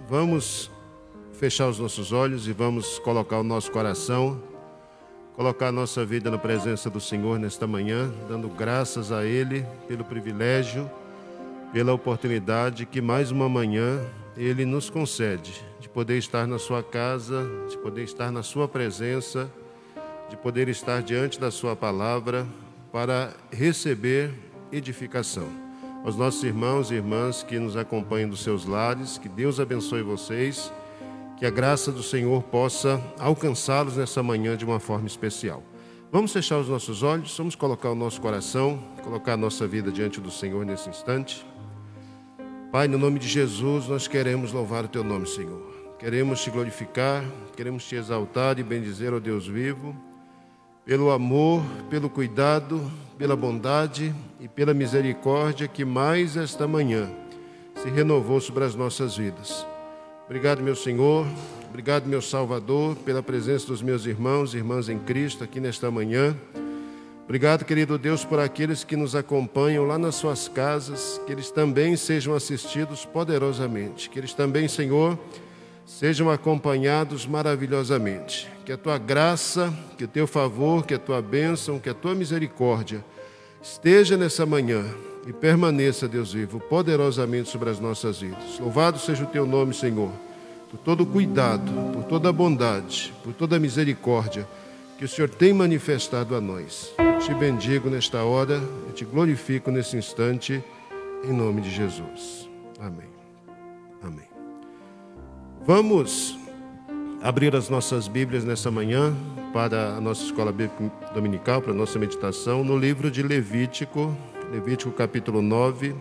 Vamos fechar os nossos olhos e vamos colocar o nosso coração, colocar a nossa vida na presença do Senhor nesta manhã, dando graças a Ele pelo privilégio, pela oportunidade que mais uma manhã Ele nos concede, de poder estar na sua casa, de poder estar na sua presença, de poder estar diante da sua palavra para receber edificação. Aos nossos irmãos e irmãs que nos acompanham dos seus lares, que Deus abençoe vocês, que a graça do Senhor possa alcançá-los nessa manhã de uma forma especial. Vamos fechar os nossos olhos, vamos colocar o nosso coração, colocar a nossa vida diante do Senhor nesse instante. Pai, no nome de Jesus, nós queremos louvar o Teu nome, Senhor. Queremos Te glorificar, queremos Te exaltar e bendizer, ó Deus vivo, pelo amor, pelo cuidado, pela bondade e pela misericórdia que mais esta manhã se renovou sobre as nossas vidas. Obrigado, meu Senhor, obrigado, meu Salvador, pela presença dos meus irmãos e irmãs em Cristo aqui nesta manhã. Obrigado, querido Deus, por aqueles que nos acompanham lá nas suas casas, que eles também sejam assistidos poderosamente, que eles também, Senhor, sejam acompanhados maravilhosamente. Que a Tua graça, que o Teu favor, que a Tua bênção, que a Tua misericórdia esteja nessa manhã e permaneça, Deus vivo, poderosamente sobre as nossas vidas. Louvado seja o Teu nome, Senhor, por todo o cuidado, por toda a bondade, por toda a misericórdia que o Senhor tem manifestado a nós. Eu Te bendigo nesta hora, eu Te glorifico nesse instante, em nome de Jesus. Amém. Amém. Vamos abrir as nossas Bíblias nessa manhã para a nossa escola bíblica dominical, para a nossa meditação, no livro de Levítico, Levítico capítulo 9.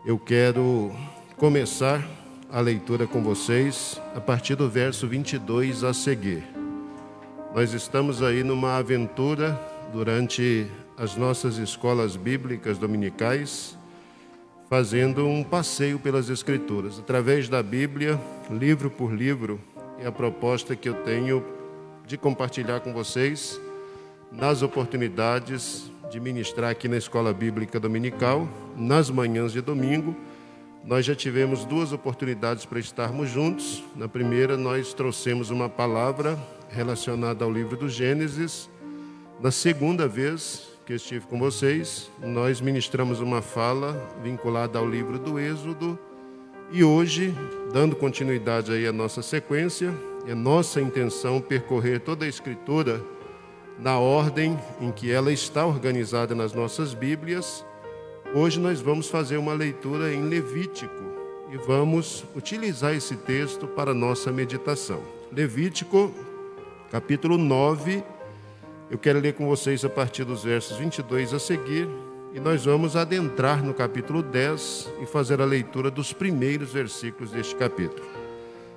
Eu quero começar a leitura com vocês a partir do verso 22 a seguir. Nós estamos aí numa aventura durante as nossas escolas bíblicas dominicais, fazendo um passeio pelas Escrituras, através da Bíblia, livro por livro. É a proposta que eu tenho de compartilhar com vocês nas oportunidades de ministrar aqui na Escola Bíblica Dominical, nas manhãs de domingo. Nós já tivemos 2 oportunidades para estarmos juntos. Na primeira, nós trouxemos uma palavra relacionada ao livro do Gênesis. Na segunda vez que eu estive com vocês, nós ministramos uma fala vinculada ao livro do Êxodo. E hoje, dando continuidade aí à nossa sequência, é nossa intenção percorrer toda a Escritura na ordem em que ela está organizada nas nossas Bíblias. Hoje nós vamos fazer uma leitura em Levítico e vamos utilizar esse texto para a nossa meditação. Levítico, capítulo 9, eu quero ler com vocês a partir dos versos 22 a seguir, e nós vamos adentrar no capítulo 10 e fazer a leitura dos primeiros versículos deste capítulo.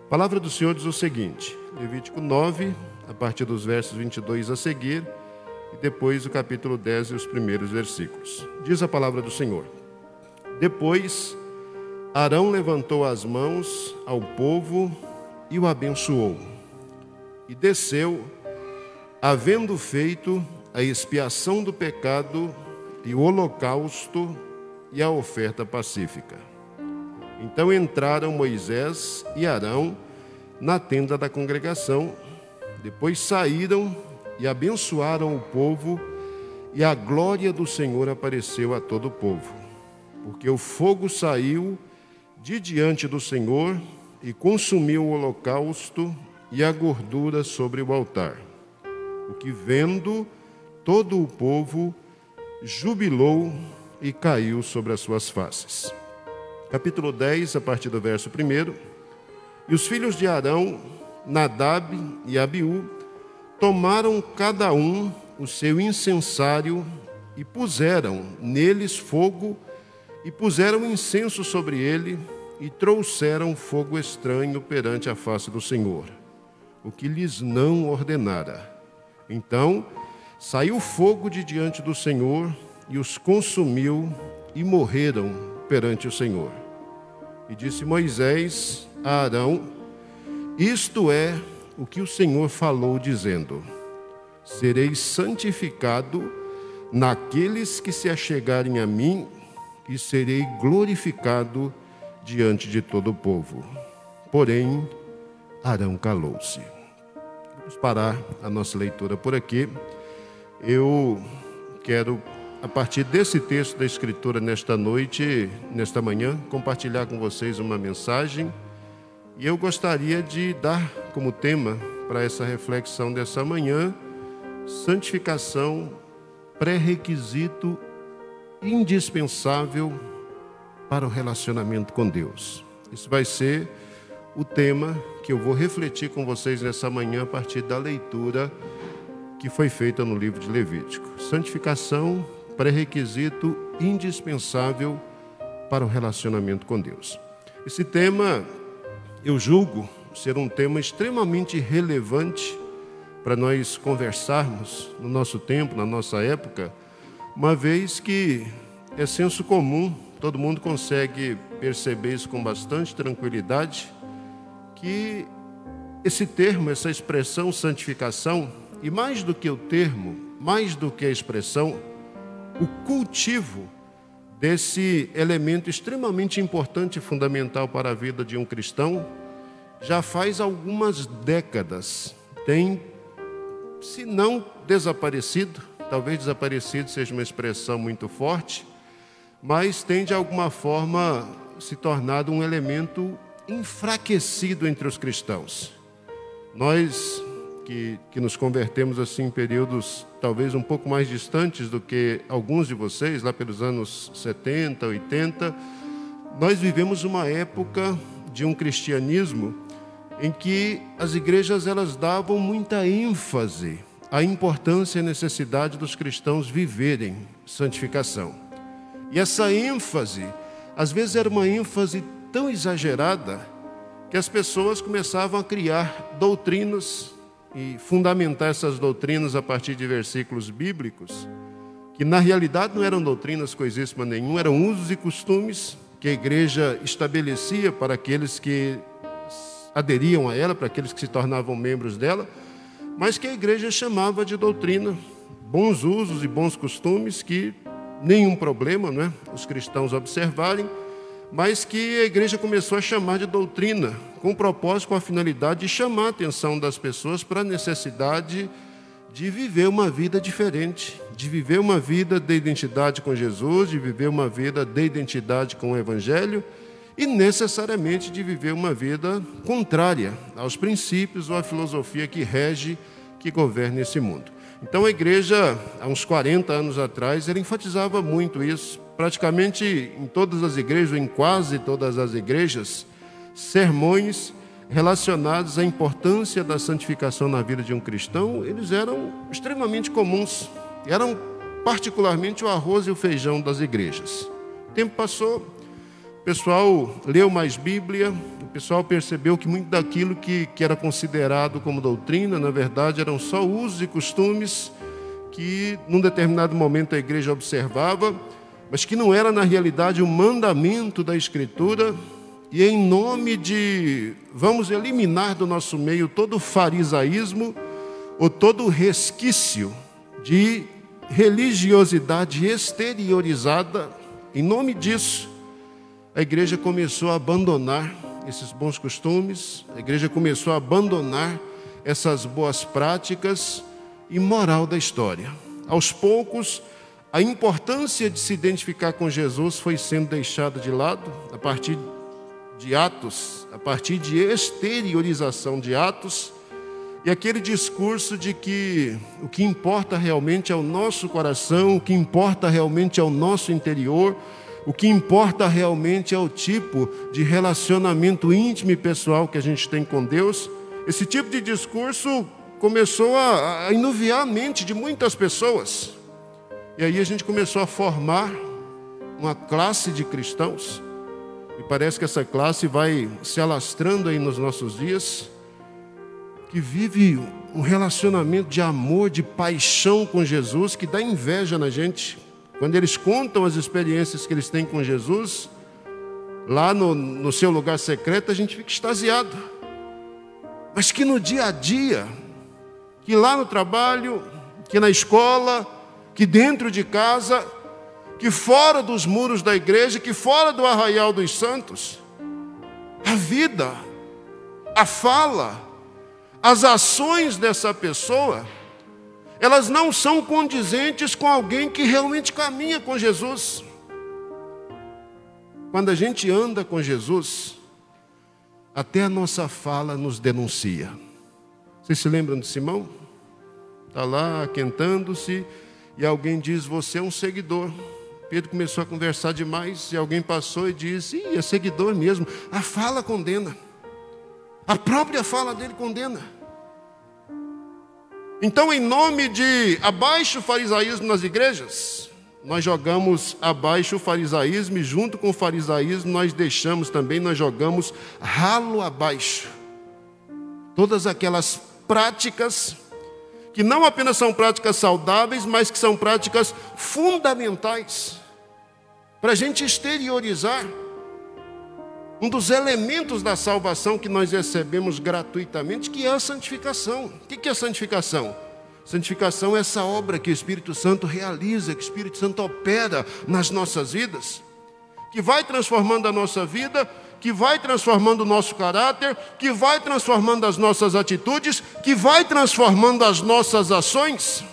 A palavra do Senhor diz o seguinte, Levítico 9, a partir dos versos 22 a seguir, e depois o capítulo 10 e os primeiros versículos. Diz a palavra do Senhor: Depois, Arão levantou as mãos ao povo e o abençoou, e desceu, havendo feito a expiação do pecado e o holocausto e a oferta pacífica. Então entraram Moisés e Arão na tenda da congregação, depois saíram e abençoaram o povo, e a glória do Senhor apareceu a todo o povo, porque o fogo saiu de diante do Senhor e consumiu o holocausto e a gordura sobre o altar. O que vendo todo o povo jubilou e caiu sobre as suas faces. Capítulo 10, a partir do verso 1. E os filhos de Arão, Nadab e Abiú, tomaram cada um o seu incensário e puseram neles fogo, e puseram incenso sobre ele, e trouxeram fogo estranho perante a face do Senhor, o que lhes não ordenara. Então saiu fogo de diante do Senhor e os consumiu, e morreram perante o Senhor. E disse Moisés a Arão: Isto é o que o Senhor falou, dizendo: Serei santificado naqueles que se achegarem a mim, e serei glorificado diante de todo o povo. porém Arão calou-se. Vamos parar a nossa leitura por aqui. Eu quero, a partir desse texto da Escritura nesta noite, nesta manhã, compartilhar com vocês uma mensagem. E eu gostaria de dar como tema para essa reflexão dessa manhã, santificação, pré-requisito indispensável para o relacionamento com Deus. Isso vai ser o tema que eu vou refletir com vocês nessa manhã a partir da leitura que foi feita no livro de Levítico. Santificação, pré-requisito indispensável para o relacionamento com Deus. Esse tema, eu julgo ser um tema extremamente relevante para nós conversarmos no nosso tempo, na nossa época, uma vez que é senso comum, todo mundo consegue perceber isso com bastante tranquilidade, que esse termo, essa expressão santificação, e mais do que o termo, mais do que a expressão, o cultivo desse elemento extremamente importante e fundamental para a vida de um cristão, já faz algumas décadas, tem, se não desaparecido, talvez desaparecido seja uma expressão muito forte, mas tem de alguma forma se tornado um elemento enfraquecido entre os cristãos. Nós que nos convertemos assim em períodos talvez um pouco mais distantes do que alguns de vocês, lá pelos anos 70, 80, nós vivemos uma época de um cristianismo em que as igrejas elas davam muita ênfase à importância e à necessidade dos cristãos viverem santificação. E essa ênfase, às vezes era uma ênfase tão exagerada que as pessoas começavam a criar doutrinas e fundamentar essas doutrinas a partir de versículos bíblicos, que na realidade não eram doutrinas coisíssima nenhuma, eram usos e costumes que a igreja estabelecia para aqueles que aderiam a ela, para aqueles que se tornavam membros dela, mas que a igreja chamava de doutrina, bons usos e bons costumes que nenhum problema, não é? Os cristãos observarem, mas que a igreja começou a chamar de doutrina, com o propósito, com a finalidade de chamar a atenção das pessoas para a necessidade de viver uma vida diferente, de viver uma vida de identidade com Jesus, de viver uma vida de identidade com o Evangelho e necessariamente de viver uma vida contrária aos princípios ou à filosofia que rege, que governa esse mundo. Então a igreja, há uns 40 anos atrás, ela enfatizava muito isso. Praticamente em todas as igrejas, ou em quase todas as igrejas, sermões relacionados à importância da santificação na vida de um cristão, eles eram extremamente comuns. Eram particularmente o arroz e o feijão das igrejas. O tempo passou, o pessoal leu mais Bíblia, o pessoal percebeu que muito daquilo que era considerado como doutrina, na verdade, eram só usos e costumes que, num determinado momento, a igreja observava, mas que não era, na realidade, um mandamento da Escritura, e em nome de vamos eliminar do nosso meio todo o farisaísmo ou todo o resquício de religiosidade exteriorizada, em nome disso, a igreja começou a abandonar esses bons costumes, a igreja começou a abandonar essas boas práticas e moral da história. Aos poucos, a importância de se identificar com Jesus foi sendo deixada de lado, a partir de atos, a partir de exteriorização de atos, e aquele discurso de que o que importa realmente é o nosso coração, o que importa realmente é o nosso interior, o que importa realmente é o tipo de relacionamento íntimo e pessoal que a gente tem com Deus. Esse tipo de discurso começou a enuviar a mente de muitas pessoas. E aí a gente começou a formar uma classe de cristãos, e parece que essa classe vai se alastrando aí nos nossos dias, que vive um relacionamento de amor, de paixão com Jesus, que dá inveja na gente. Quando eles contam as experiências que eles têm com Jesus, lá no seu lugar secreto, a gente fica extasiado. Mas que no dia a dia, que lá no trabalho, que na escola, que dentro de casa, que fora dos muros da igreja, que fora do arraial dos santos, a vida a fala, as ações dessa pessoa, elas não são condizentes com alguém que realmente caminha com Jesus. Quando a gente anda com Jesus, até a nossa fala nos denuncia. Vocês se lembram de Simão? Está lá aquentando-se e alguém diz: você é um seguidor. Pedro começou a conversar demais e alguém passou e disse: é seguidor mesmo. A fala condena. A própria fala dele condena. Então, em nome de abaixo o farisaísmo nas igrejas, nós jogamos abaixo o farisaísmo e junto com o farisaísmo nós jogamos ralo abaixo todas aquelas práticas que não apenas são práticas saudáveis, mas que são práticas fundamentais para a gente exteriorizar um dos elementos da salvação que nós recebemos gratuitamente, que é a santificação. O que é a santificação? Santificação é essa obra que o Espírito Santo realiza, que o Espírito Santo opera nas nossas vidas, que vai transformando a nossa vida, que vai transformando o nosso caráter, que vai transformando as nossas atitudes, que vai transformando as nossas ações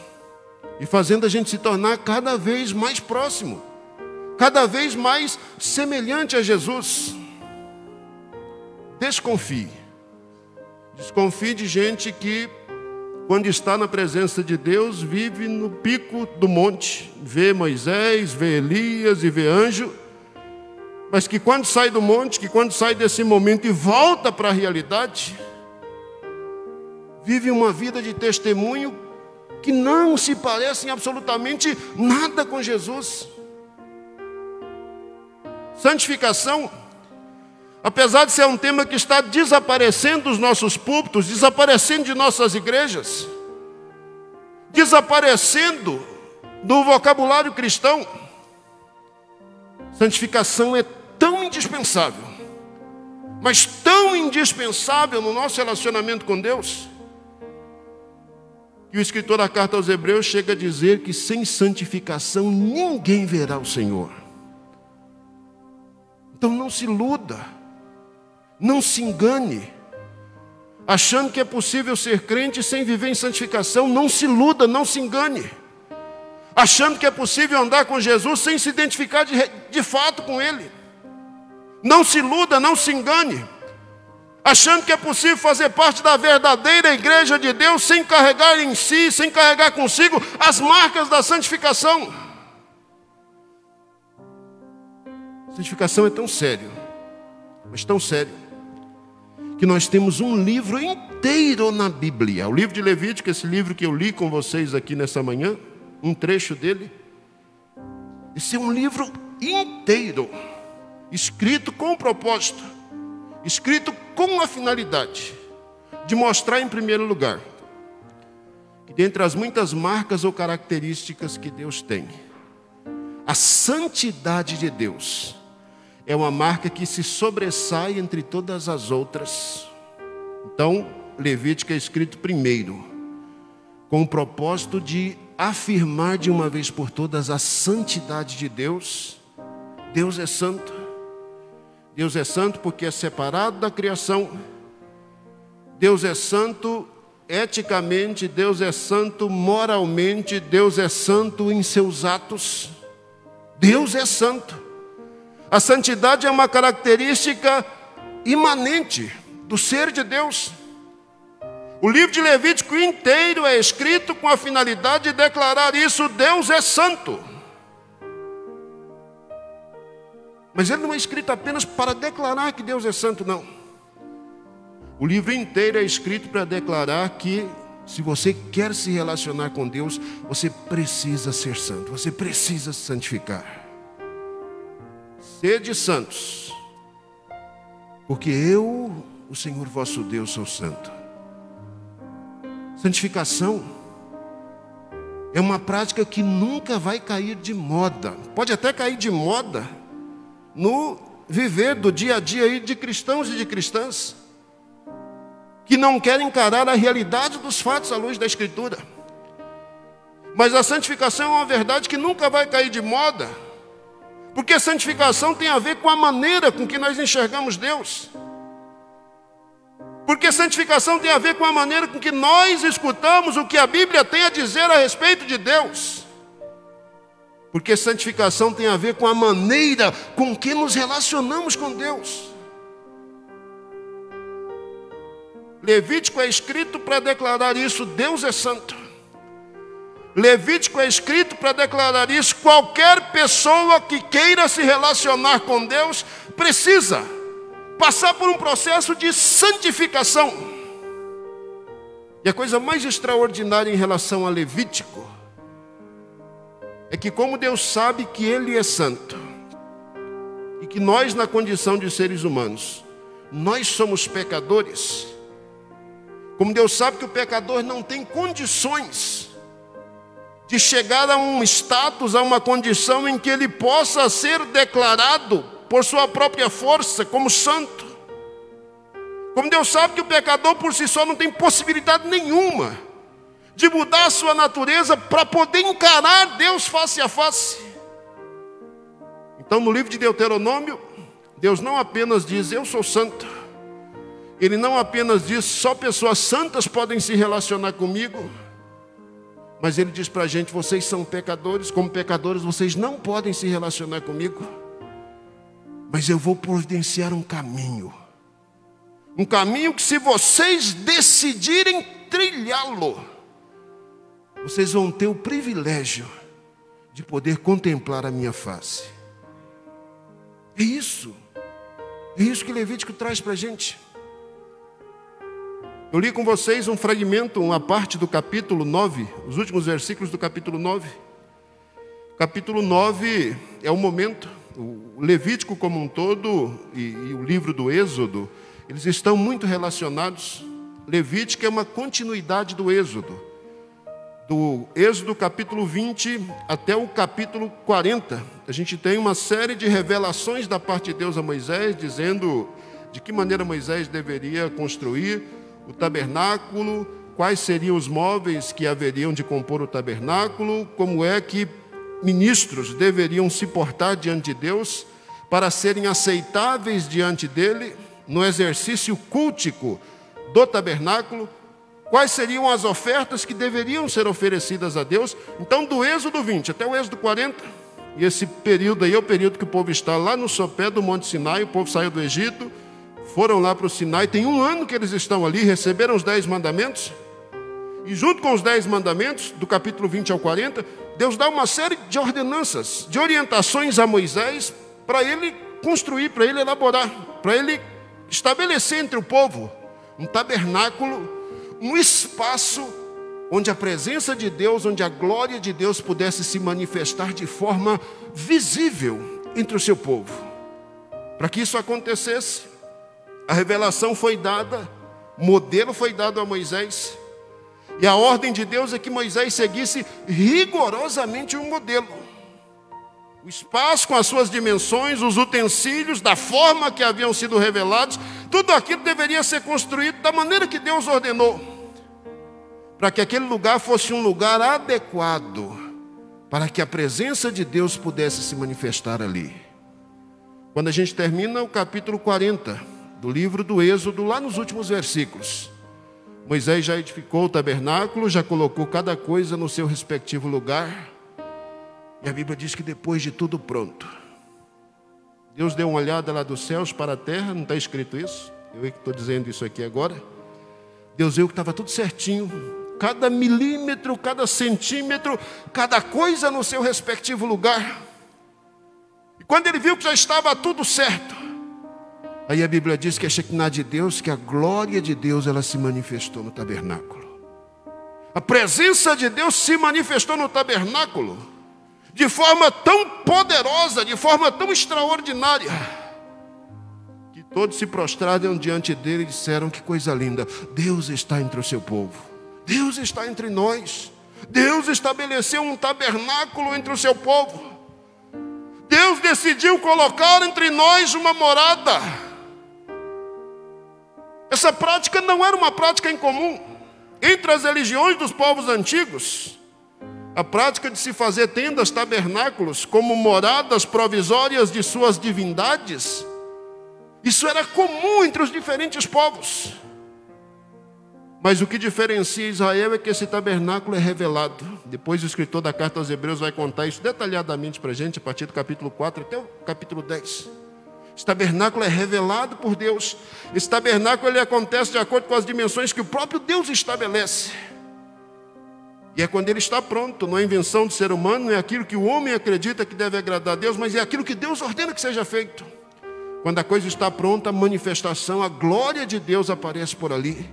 e fazendo a gente se tornar cada vez mais próximo, cada vez mais semelhante a Jesus. Desconfie de gente que, quando está na presença de Deus, vive no pico do monte, vê Moisés, vê Elias e vê anjo, mas que quando sai do monte, que quando sai desse momento e volta para a realidade, vive uma vida de testemunho que não se parece em absolutamente nada com Jesus. Santificação, apesar de ser um tema que está desaparecendo dos nossos púlpitos, desaparecendo de nossas igrejas, desaparecendo do vocabulário cristão, santificação é tão indispensável, mas tão indispensável no nosso relacionamento com Deus, que o escritor da carta aos Hebreus chega a dizer que sem santificação ninguém verá o Senhor. Então não se iluda, não se engane, achando que é possível ser crente sem viver em santificação. Não se iluda, não se engane, achando que é possível andar com Jesus sem se identificar de fato com Ele. Não se iluda, não se engane, achando que é possível fazer parte da verdadeira igreja de Deus sem carregar em si, sem carregar consigo as marcas da santificação. Santificação é tão sério, mas tão sério, que nós temos um livro inteiro na Bíblia. O livro de Levítico, esse livro que eu li com vocês aqui nessa manhã, um trecho dele. Esse é um livro inteiro, escrito com propósito, escrito com a finalidade de mostrar, em primeiro lugar, que dentre as muitas marcas ou características que Deus tem, a santidade de Deus é uma marca que se sobressai entre todas as outras. Então, Levítico é escrito primeiro, com o propósito de afirmar de uma vez por todas a santidade de Deus. Deus é santo. Deus é santo porque é separado da criação. Deus é santo eticamente, Deus é santo moralmente, Deus é santo em seus atos. Deus é santo. A santidade é uma característica imanente do ser de Deus. O livro de Levítico inteiro é escrito com a finalidade de declarar isso: Deus é santo. Mas ele não é escrito apenas para declarar que Deus é santo, não. O livro inteiro é escrito para declarar que, se você quer se relacionar com Deus, você precisa ser santo, você precisa se santificar. Sede santos, porque eu, o Senhor vosso Deus, sou santo. Santificação é uma prática que nunca vai cair de moda. Pode até cair de moda no viver do dia a dia aí de cristãos e de cristãs que não querem encarar a realidade dos fatos à luz da Escritura. Mas a santificação é uma verdade que nunca vai cair de moda, porque a santificação tem a ver com a maneira com que nós enxergamos Deus. Porque santificação tem a ver com a maneira com que nós escutamos o que a Bíblia tem a dizer a respeito de Deus. Porque santificação tem a ver com a maneira com que nos relacionamos com Deus. Levítico é escrito para declarar isso: Deus é santo. Levítico é escrito para declarar isso: qualquer pessoa que queira se relacionar com Deus precisa passar por um processo de santificação. E a coisa mais extraordinária em relação a Levítico é que, como Deus sabe que Ele é santo, e que nós, na condição de seres humanos, nós somos pecadores, como Deus sabe que o pecador não tem condições de chegar a um status, a uma condição em que ele possa ser declarado por sua própria força como santo. Como Deus sabe que o pecador por si só não tem possibilidade nenhuma de mudar a sua natureza para poder encarar Deus face a face. Então, no livro de Deuteronômio, Deus não apenas diz: eu sou santo. Ele não apenas diz: só pessoas santas podem se relacionar comigo. Mas Ele diz para a gente: vocês são pecadores, como pecadores vocês não podem se relacionar comigo. Mas eu vou providenciar um caminho. Um caminho que, se vocês decidirem trilhá-lo, vocês vão ter o privilégio de poder contemplar a minha face. É isso que Levítico traz para a gente. Eu li com vocês um fragmento, uma parte do capítulo 9, os últimos versículos do capítulo 9. Capítulo 9 é o momento, o Levítico como um todo e o livro do Êxodo, eles estão muito relacionados. Levítico é uma continuidade do Êxodo. Do Êxodo capítulo 20 até o capítulo 40, a gente tem uma série de revelações da parte de Deus a Moisés, dizendo de que maneira Moisés deveria construir o tabernáculo, quais seriam os móveis que haveriam de compor o tabernáculo, como é que ministros deveriam se portar diante de Deus para serem aceitáveis diante dele no exercício cultico do tabernáculo, quais seriam as ofertas que deveriam ser oferecidas a Deus. Então, do Êxodo 20 até o Êxodo 40, e esse período aí é o período que o povo está lá no sopé do Monte Sinai. O povo saiu do Egito, foram lá para o Sinai, tem 1 ano que eles estão ali, receberam os 10 mandamentos, e junto com os 10 mandamentos, do capítulo 20 ao 40, Deus dá uma série de ordenanças, de orientações a Moisés, para ele construir, para ele elaborar, para ele estabelecer entre o povo um tabernáculo, um espaço onde a presença de Deus, onde a glória de Deus pudesse se manifestar de forma visível entre o seu povo. Para que isso acontecesse, a revelação foi dada, o modelo foi dado a Moisés, e a ordem de Deus é que Moisés seguisse rigorosamente um modelo. O espaço com as suas dimensões, os utensílios, da forma que haviam sido revelados, tudo aquilo deveria ser construído da maneira que Deus ordenou, para que aquele lugar fosse um lugar adequado, para que a presença de Deus pudesse se manifestar ali. Quando a gente termina o capítulo 40 do livro do Êxodo, lá nos últimos versículos, Moisés já edificou o tabernáculo, já colocou cada coisa no seu respectivo lugar, e a Bíblia diz que depois de tudo pronto, Deus deu uma olhada lá dos céus para a terra, não está escrito isso? Eu que estou dizendo isso aqui agora. Deus viu que estava tudo certinho, cada milímetro, cada centímetro, cada coisa no seu respectivo lugar. E quando ele viu que já estava tudo certo, aí a Bíblia diz que a Shekinah de Deus, que a glória de Deus, ela se manifestou no tabernáculo. A presença de Deus se manifestou no tabernáculo de forma tão poderosa, de forma tão extraordinária, que todos se prostraram diante dele e disseram: que coisa linda, Deus está entre o seu povo, Deus está entre nós, Deus estabeleceu um tabernáculo entre o seu povo, Deus decidiu colocar entre nós uma morada. Essa prática não era uma prática incomum entre as religiões dos povos antigos. A prática de se fazer tendas, tabernáculos, como moradas provisórias de suas divindades, isso era comum entre os diferentes povos. Mas o que diferencia Israel é que esse tabernáculo é revelado. Depois o escritor da carta aos Hebreus vai contar isso detalhadamente para a gente, a partir do capítulo 4 até o capítulo 10. Esse tabernáculo é revelado por Deus. Esse tabernáculo ele acontece de acordo com as dimensões que o próprio Deus estabelece. E é quando ele está pronto, não é invenção do ser humano, não é aquilo que o homem acredita que deve agradar a Deus, mas é aquilo que Deus ordena que seja feito. Quando a coisa está pronta, a manifestação, a glória de Deus aparece por ali.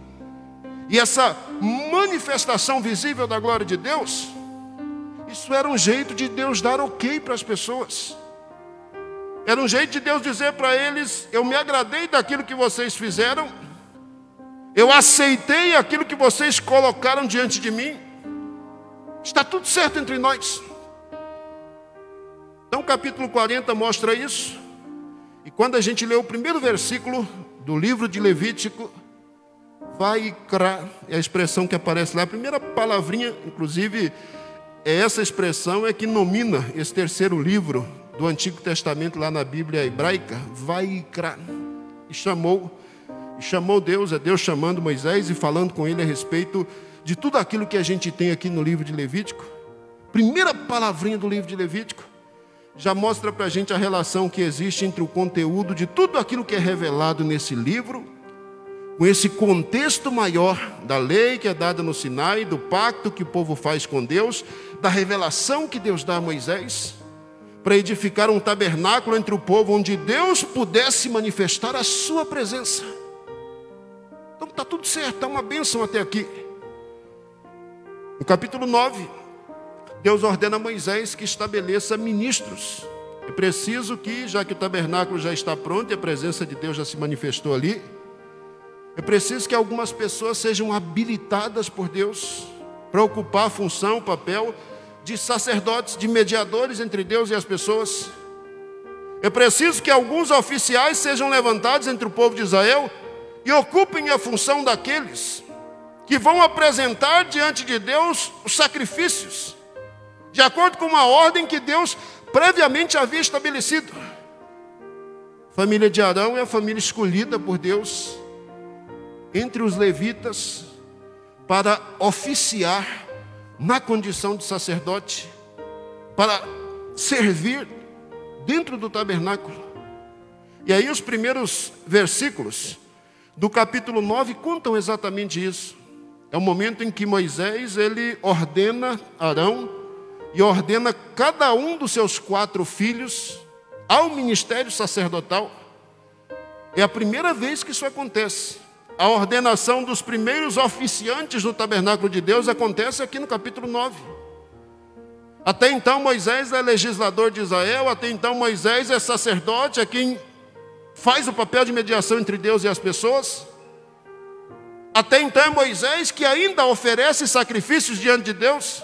E essa manifestação visível da glória de Deus, isso era um jeito de Deus dar ok para as pessoas. Era um jeito de Deus dizer para eles: eu me agradei daquilo que vocês fizeram, eu aceitei aquilo que vocês colocaram diante de mim, está tudo certo entre nós. Então o capítulo 40 mostra isso. E quando a gente lê o primeiro versículo do livro de Levítico, Vaikra, é a expressão que aparece lá, a primeira palavrinha, inclusive, é essa expressão que nomina esse terceiro livro do Antigo Testamento lá na Bíblia hebraica, Vaikra. E chamou Deus, é Deus chamando Moisés e falando com ele a respeito de tudo aquilo que a gente tem aqui no livro de Levítico. Primeira palavrinha do livro de Levítico já mostra para a gente a relação que existe entre o conteúdo de tudo aquilo que é revelado nesse livro, com esse contexto maior da lei que é dada no Sinai, do pacto que o povo faz com Deus, da revelação que Deus dá a Moisés, para edificar um tabernáculo entre o povo, onde Deus pudesse manifestar a sua presença. Então está tudo certo, está uma bênção até aqui. No capítulo 9, Deus ordena a Moisés que estabeleça ministros. É preciso que, já que o tabernáculo já está pronto e a presença de Deus já se manifestou ali, é preciso que algumas pessoas sejam habilitadas por Deus para ocupar a função, o papel de sacerdotes, de mediadores entre Deus e as pessoas. É preciso que alguns oficiais sejam levantados entre o povo de Israel e ocupem a função daqueles que vão apresentar diante de Deus os sacrifícios, de acordo com uma ordem que Deus previamente havia estabelecido. A família de Arão é a família escolhida por Deus entre os levitas para oficiar na condição de sacerdote, para servir dentro do tabernáculo. E aí os primeiros versículos do capítulo 9 contam exatamente isso. É o momento em que Moisés ele ordena Arão e ordena cada um dos seus 4 filhos ao ministério sacerdotal. É a primeira vez que isso acontece. A ordenação dos primeiros oficiantes no tabernáculo de Deus acontece aqui no capítulo 9. Até então Moisés é legislador de Israel, até então Moisés é sacerdote, é quem faz o papel de mediação entre Deus e as pessoas. Até então é Moisés que ainda oferece sacrifícios diante de Deus.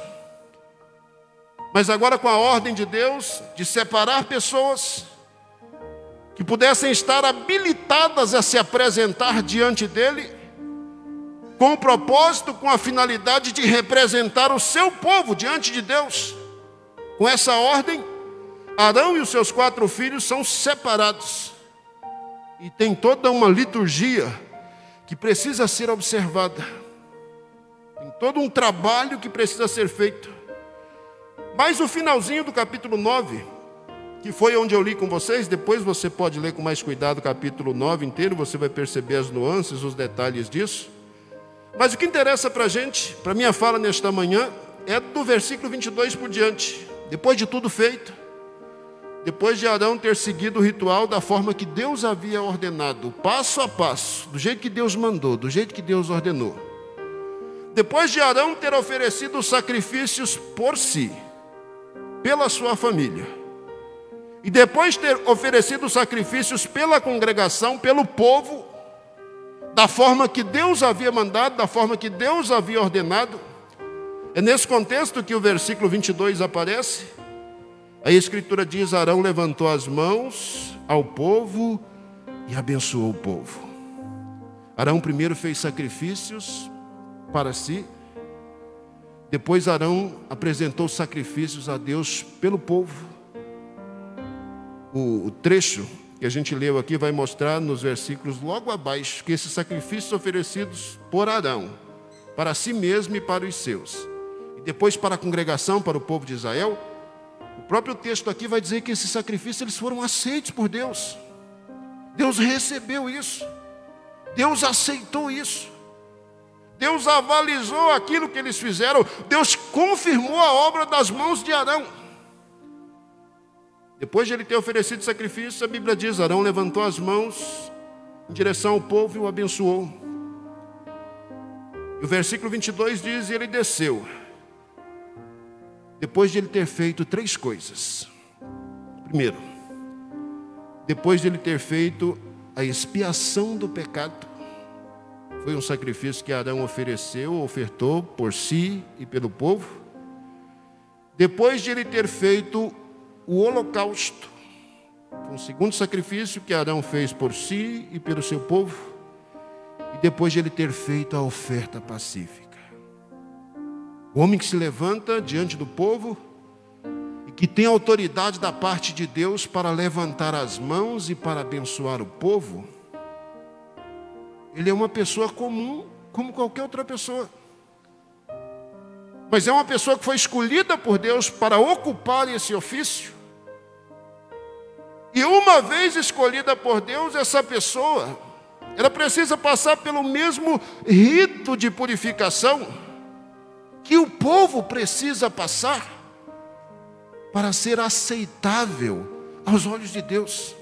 Mas agora, com a ordem de Deus de separar pessoas que pudessem estar habilitadas a se apresentar diante dele, com o propósito, com a finalidade de representar o seu povo diante de Deus. Com essa ordem, Arão e os seus 4 filhos são separados. E tem toda uma liturgia que precisa ser observada. Tem todo um trabalho que precisa ser feito. Mas o finalzinho do capítulo 9, que foi onde eu li com vocês, depois você pode ler com mais cuidado o capítulo 9 inteiro, você vai perceber as nuances, os detalhes disso. Mas o que interessa para a gente, para a minha fala nesta manhã, é do versículo 22 por diante. Depois de tudo feito, depois de Arão ter seguido o ritual da forma que Deus havia ordenado, passo a passo, do jeito que Deus mandou, do jeito que Deus ordenou. Depois de Arão ter oferecido os sacrifícios por si, pela sua família, e depois de ter oferecido os sacrifícios pela congregação, pelo povo, da forma que Deus havia mandado, da forma que Deus havia ordenado, é nesse contexto que o versículo 22 aparece. A Escritura diz: Arão levantou as mãos ao povo e abençoou o povo. Arão primeiro fez sacrifícios para si, depois Arão apresentou sacrifícios a Deus pelo povo. O trecho que a gente leu aqui vai mostrar nos versículos logo abaixo que esses sacrifícios oferecidos por Arão para si mesmo e para os seus, e depois para a congregação, para o povo de Israel, o próprio texto aqui vai dizer que esses sacrifícios eles foram aceitos por Deus. Deus recebeu isso. Deus aceitou isso. Deus avalizou aquilo que eles fizeram. Deus confirmou a obra das mãos de Arão. Depois de ele ter oferecido sacrifício, a Bíblia diz: Arão levantou as mãos em direção ao povo e o abençoou. E o versículo 22 diz: e ele desceu, depois de ele ter feito 3 coisas. Primeiro, depois de ele ter feito a expiação do pecado, foi um sacrifício que Arão ofertou por si e pelo povo. Depois de ele ter feito o holocausto, foi um segundo sacrifício que Arão fez por si e pelo seu povo. E depois de ele ter feito a oferta pacífica. O homem que se levanta diante do povo e que tem autoridade da parte de Deus para levantar as mãos e para abençoar o povo, ele é uma pessoa comum, como qualquer outra pessoa. Mas é uma pessoa que foi escolhida por Deus para ocupar esse ofício. E uma vez escolhida por Deus, essa pessoa, ela precisa passar pelo mesmo rito de purificação que o povo precisa passar para ser aceitável aos olhos de Deus.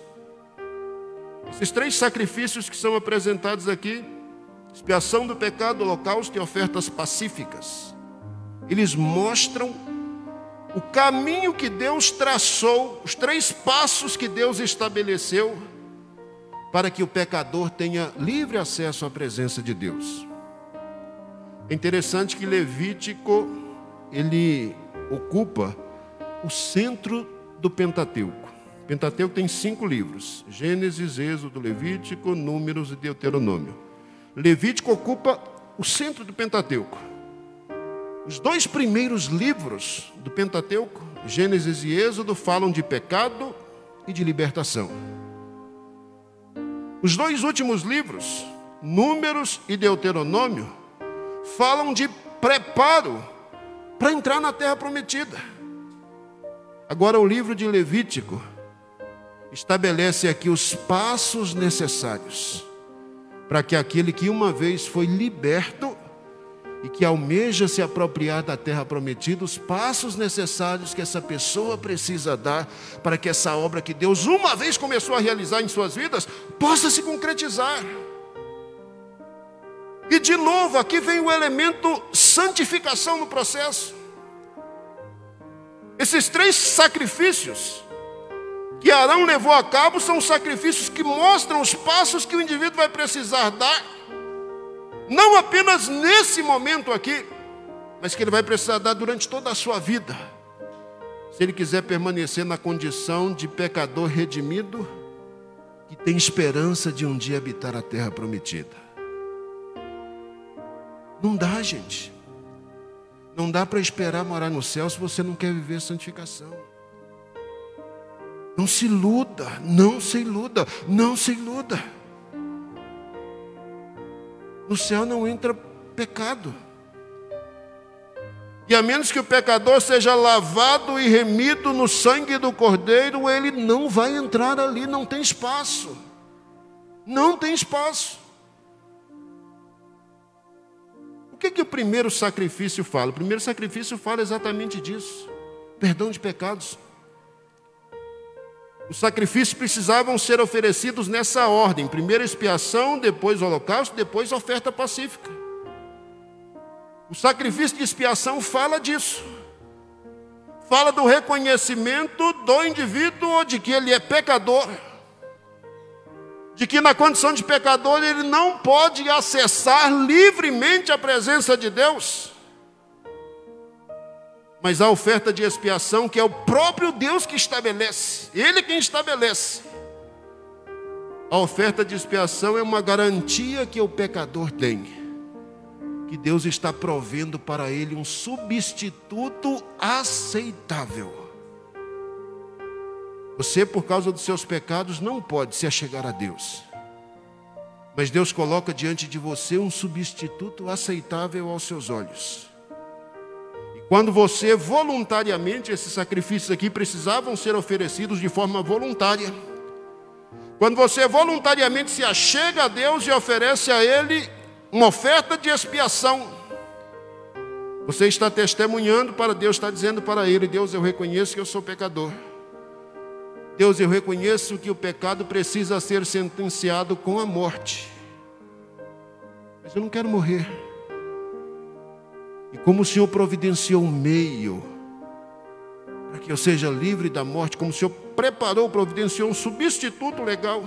Esses 3 sacrifícios que são apresentados aqui, expiação do pecado, holocausto e ofertas pacíficas, eles mostram o caminho que Deus traçou, os 3 passos que Deus estabeleceu para que o pecador tenha livre acesso à presença de Deus. É interessante que Levítico, ele ocupa o centro do Pentateuco. O Pentateuco tem 5 livros: Gênesis, Êxodo, Levítico, Números e Deuteronômio. Levítico ocupa o centro do Pentateuco. Os 2 primeiros livros do Pentateuco, Gênesis e Êxodo, falam de pecado e de libertação. Os 2 últimos livros, Números e Deuteronômio, falam de preparo para entrar na terra prometida. Agora o livro de Levítico estabelece aqui os passos necessários para que aquele que uma vez foi liberto e que almeja se apropriar da terra prometida, os passos necessários que essa pessoa precisa dar para que essa obra que Deus uma vez começou a realizar em suas vidas possa se concretizar. E de novo, aqui vem o elemento santificação no processo. Esses 3 sacrifícios que Arão levou a cabo são sacrifícios que mostram os passos que o indivíduo vai precisar dar, não apenas nesse momento aqui, mas que ele vai precisar dar durante toda a sua vida, se ele quiser permanecer na condição de pecador redimido, que tem esperança de um dia habitar a terra prometida. Não dá, gente. Não dá para esperar morar no céu se você não quer viver santificação. Não se iluda, não se iluda, não se iluda. No céu não entra pecado. E a menos que o pecador seja lavado e remido no sangue do Cordeiro, ele não vai entrar ali, não tem espaço. Não tem espaço. O que o primeiro sacrifício fala? O primeiro sacrifício fala exatamente disso: perdão de pecados. Os sacrifícios precisavam ser oferecidos nessa ordem: primeiro expiação, depois holocausto, depois oferta pacífica. O sacrifício de expiação fala disso. Fala do reconhecimento do indivíduo de que ele é pecador, de que na condição de pecador ele não pode acessar livremente a presença de Deus. Mas a oferta de expiação, que é o próprio Deus que estabelece, Ele quem estabelece. A oferta de expiação é uma garantia que o pecador tem, que Deus está provendo para ele um substituto aceitável. Você, por causa dos seus pecados, não pode se achegar a Deus. Mas Deus coloca diante de você um substituto aceitável aos seus olhos. E quando você voluntariamente, esses sacrifícios aqui precisavam ser oferecidos de forma voluntária. Quando você voluntariamente se achega a Deus e oferece a Ele uma oferta de expiação, você está testemunhando para Deus, está dizendo para Ele: Deus, eu reconheço que eu sou pecador. Deus, eu reconheço que o pecado precisa ser sentenciado com a morte. Mas eu não quero morrer. E como o Senhor providenciou um meio para que eu seja livre da morte, como o Senhor preparou, providenciou um substituto legal,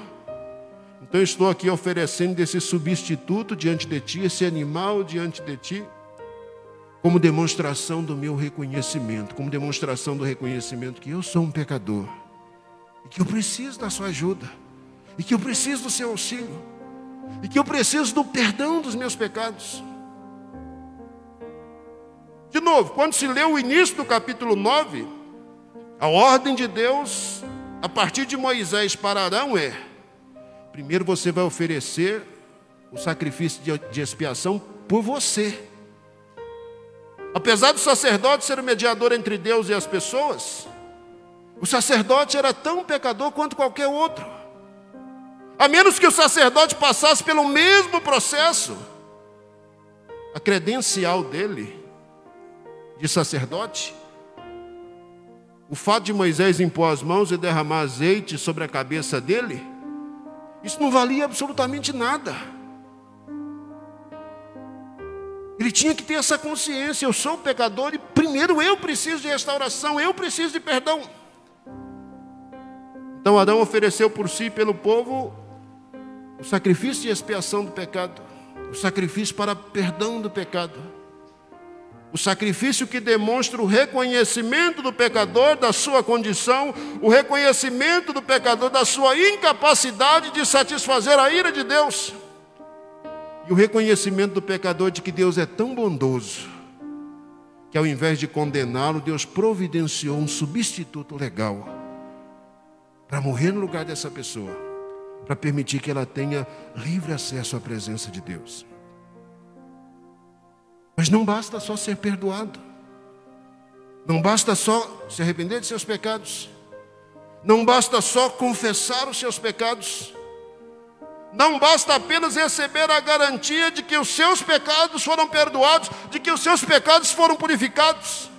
então eu estou aqui oferecendo esse substituto diante de Ti, esse animal diante de Ti, como demonstração do meu reconhecimento, como demonstração do reconhecimento que eu sou um pecador, e que eu preciso da sua ajuda, e que eu preciso do seu auxílio, e que eu preciso do perdão dos meus pecados. De novo, quando se lê o início do capítulo 9, a ordem de Deus, a partir de Moisés para Arão é: primeiro você vai oferecer o sacrifício de expiação por você. Apesar do sacerdote ser o mediador entre Deus e as pessoas, o sacerdote era tão pecador quanto qualquer outro. A menos que o sacerdote passasse pelo mesmo processo, a credencial dele de sacerdote, o fato de Moisés impor as mãos e derramar azeite sobre a cabeça dele, isso não valia absolutamente nada. Ele tinha que ter essa consciência: eu sou pecador e primeiro eu preciso de restauração, eu preciso de perdão. Então Arão ofereceu por si e pelo povo o sacrifício de expiação do pecado, o sacrifício para perdão do pecado, o sacrifício que demonstra o reconhecimento do pecador da sua condição, o reconhecimento do pecador da sua incapacidade de satisfazer a ira de Deus, e o reconhecimento do pecador de que Deus é tão bondoso que, ao invés de condená-lo, Deus providenciou um substituto legal para morrer no lugar dessa pessoa, para permitir que ela tenha livre acesso à presença de Deus. Mas não basta só ser perdoado, não basta só se arrepender de seus pecados, não basta só confessar os seus pecados, não basta apenas receber a garantia de que os seus pecados foram perdoados, de que os seus pecados foram purificados.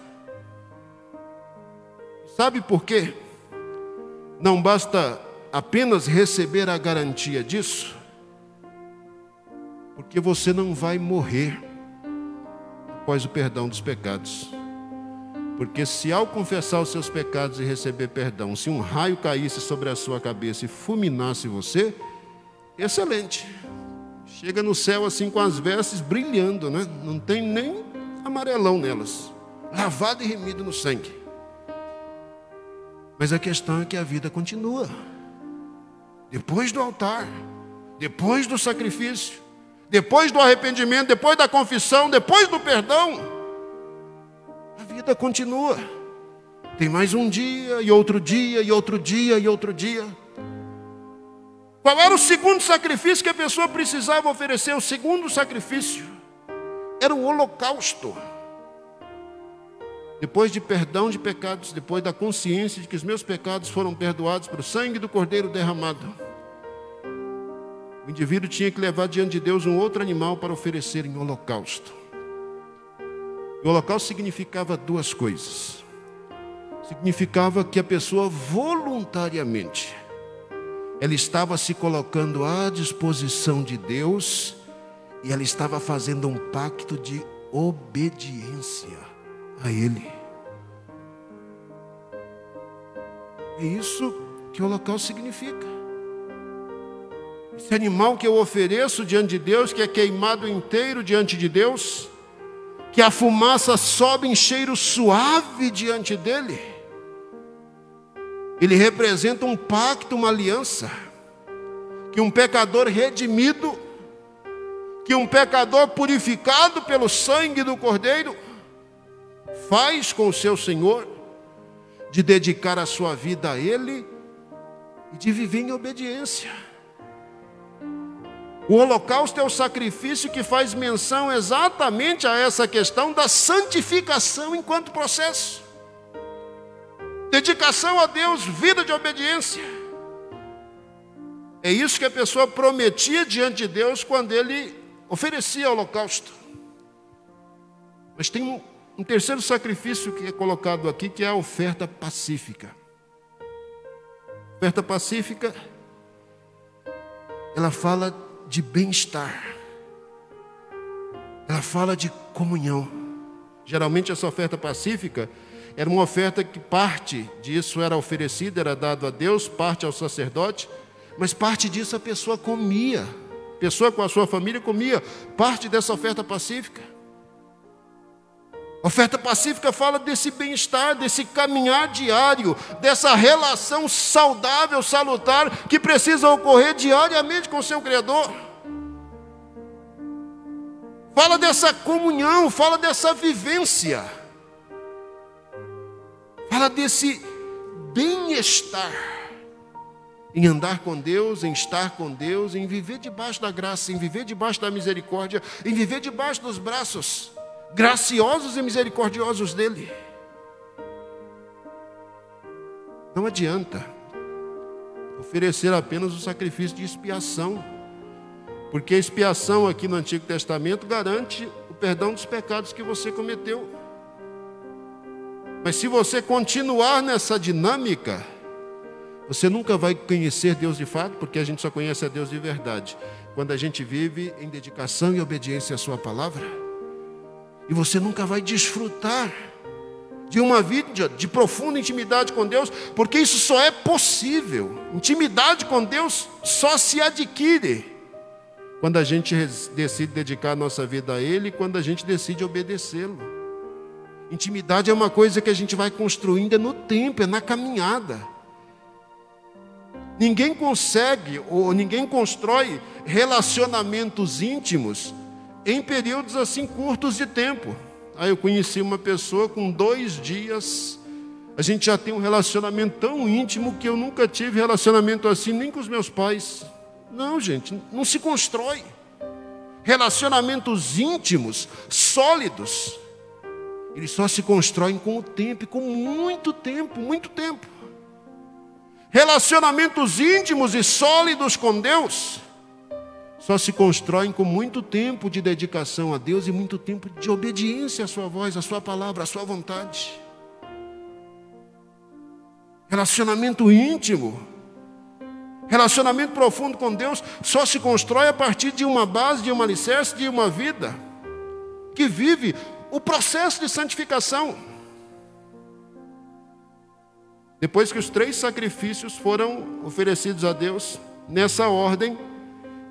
Sabe por quê? Não basta apenas receber a garantia disso, porque você não vai morrer após o perdão dos pecados. Porque se ao confessar os seus pecados e receber perdão, se um raio caísse sobre a sua cabeça e fulminasse você, excelente. Chega no céu assim com as vestes brilhando, né? Não tem nem amarelão nelas, lavado e remido no sangue. Mas a questão é que a vida continua. Depois do altar, depois do sacrifício, depois do arrependimento, depois da confissão, depois do perdão, a vida continua. Tem mais um dia, e outro dia, e outro dia, e outro dia. Qual era o segundo sacrifício que a pessoa precisava oferecer? O segundo sacrifício era o holocausto. Depois de perdão de pecados, depois da consciência de que os meus pecados foram perdoados pelo sangue do Cordeiro derramado, o indivíduo tinha que levar diante de Deus um outro animal para oferecer em holocausto. O holocausto significava duas coisas. Significava que a pessoa voluntariamente, ela estava se colocando à disposição de Deus e ela estava fazendo um pacto de obediência a Ele. É isso que o holocausto significa. Esse animal que eu ofereço diante de Deus, que é queimado inteiro diante de Deus, que a fumaça sobe em cheiro suave diante dele, ele representa um pacto, uma aliança, que um pecador redimido, que um pecador purificado pelo sangue do Cordeiro, faz com o seu Senhor, de dedicar a sua vida a Ele e de viver em obediência. O holocausto é o sacrifício que faz menção exatamente a essa questão da santificação enquanto processo. Dedicação a Deus, vida de obediência. É isso que a pessoa prometia diante de Deus quando ele oferecia o holocausto. Mas tem um terceiro sacrifício que é colocado aqui, que é a oferta pacífica. A oferta pacífica, ela fala de bem-estar. Ela fala de comunhão. Geralmente essa oferta pacífica era uma oferta que parte disso era oferecida, era dado a Deus, parte ao sacerdote, mas parte disso a pessoa comia. A pessoa com a sua família comia parte dessa oferta pacífica. A oferta pacífica fala desse bem-estar, desse caminhar diário, dessa relação saudável, salutar, que precisa ocorrer diariamente com o seu Criador. Fala dessa comunhão, fala dessa vivência. Fala desse bem-estar em andar com Deus, em estar com Deus, em viver debaixo da graça, em viver debaixo da misericórdia, em viver debaixo dos braços graciosos e misericordiosos dele. Não adianta oferecer apenas o sacrifício de expiação, porque a expiação aqui no Antigo Testamento garante o perdão dos pecados que você cometeu. Mas se você continuar nessa dinâmica, você nunca vai conhecer Deus de fato, porque a gente só conhece a Deus de verdade quando a gente vive em dedicação e obediência à sua palavra. E você nunca vai desfrutar de uma vida de profunda intimidade com Deus, porque isso só é possível. Intimidade com Deus só se adquire quando a gente decide dedicar a nossa vida a Ele, quando a gente decide obedecê-lo. Intimidade é uma coisa que a gente vai construindo, é no tempo, é na caminhada. Ninguém consegue ou ninguém constrói relacionamentos íntimos em períodos assim curtos de tempo. Eu conheci uma pessoa com 2 dias, a gente já tem um relacionamento tão íntimo que eu nunca tive relacionamento assim, nem com os meus pais. Não, gente, não se constrói. Relacionamentos íntimos, sólidos, eles só se constroem com o tempo, e com muito tempo, muito tempo. Relacionamentos íntimos e sólidos com Deus só se constroem com muito tempo de dedicação a Deus e muito tempo de obediência à sua voz, à sua palavra, à sua vontade. Relacionamento íntimo, relacionamento profundo com Deus só se constrói a partir de uma base, de um alicerce, de uma vida que vive o processo de santificação. Depois que os 3 sacrifícios foram oferecidos a Deus, nessa ordem,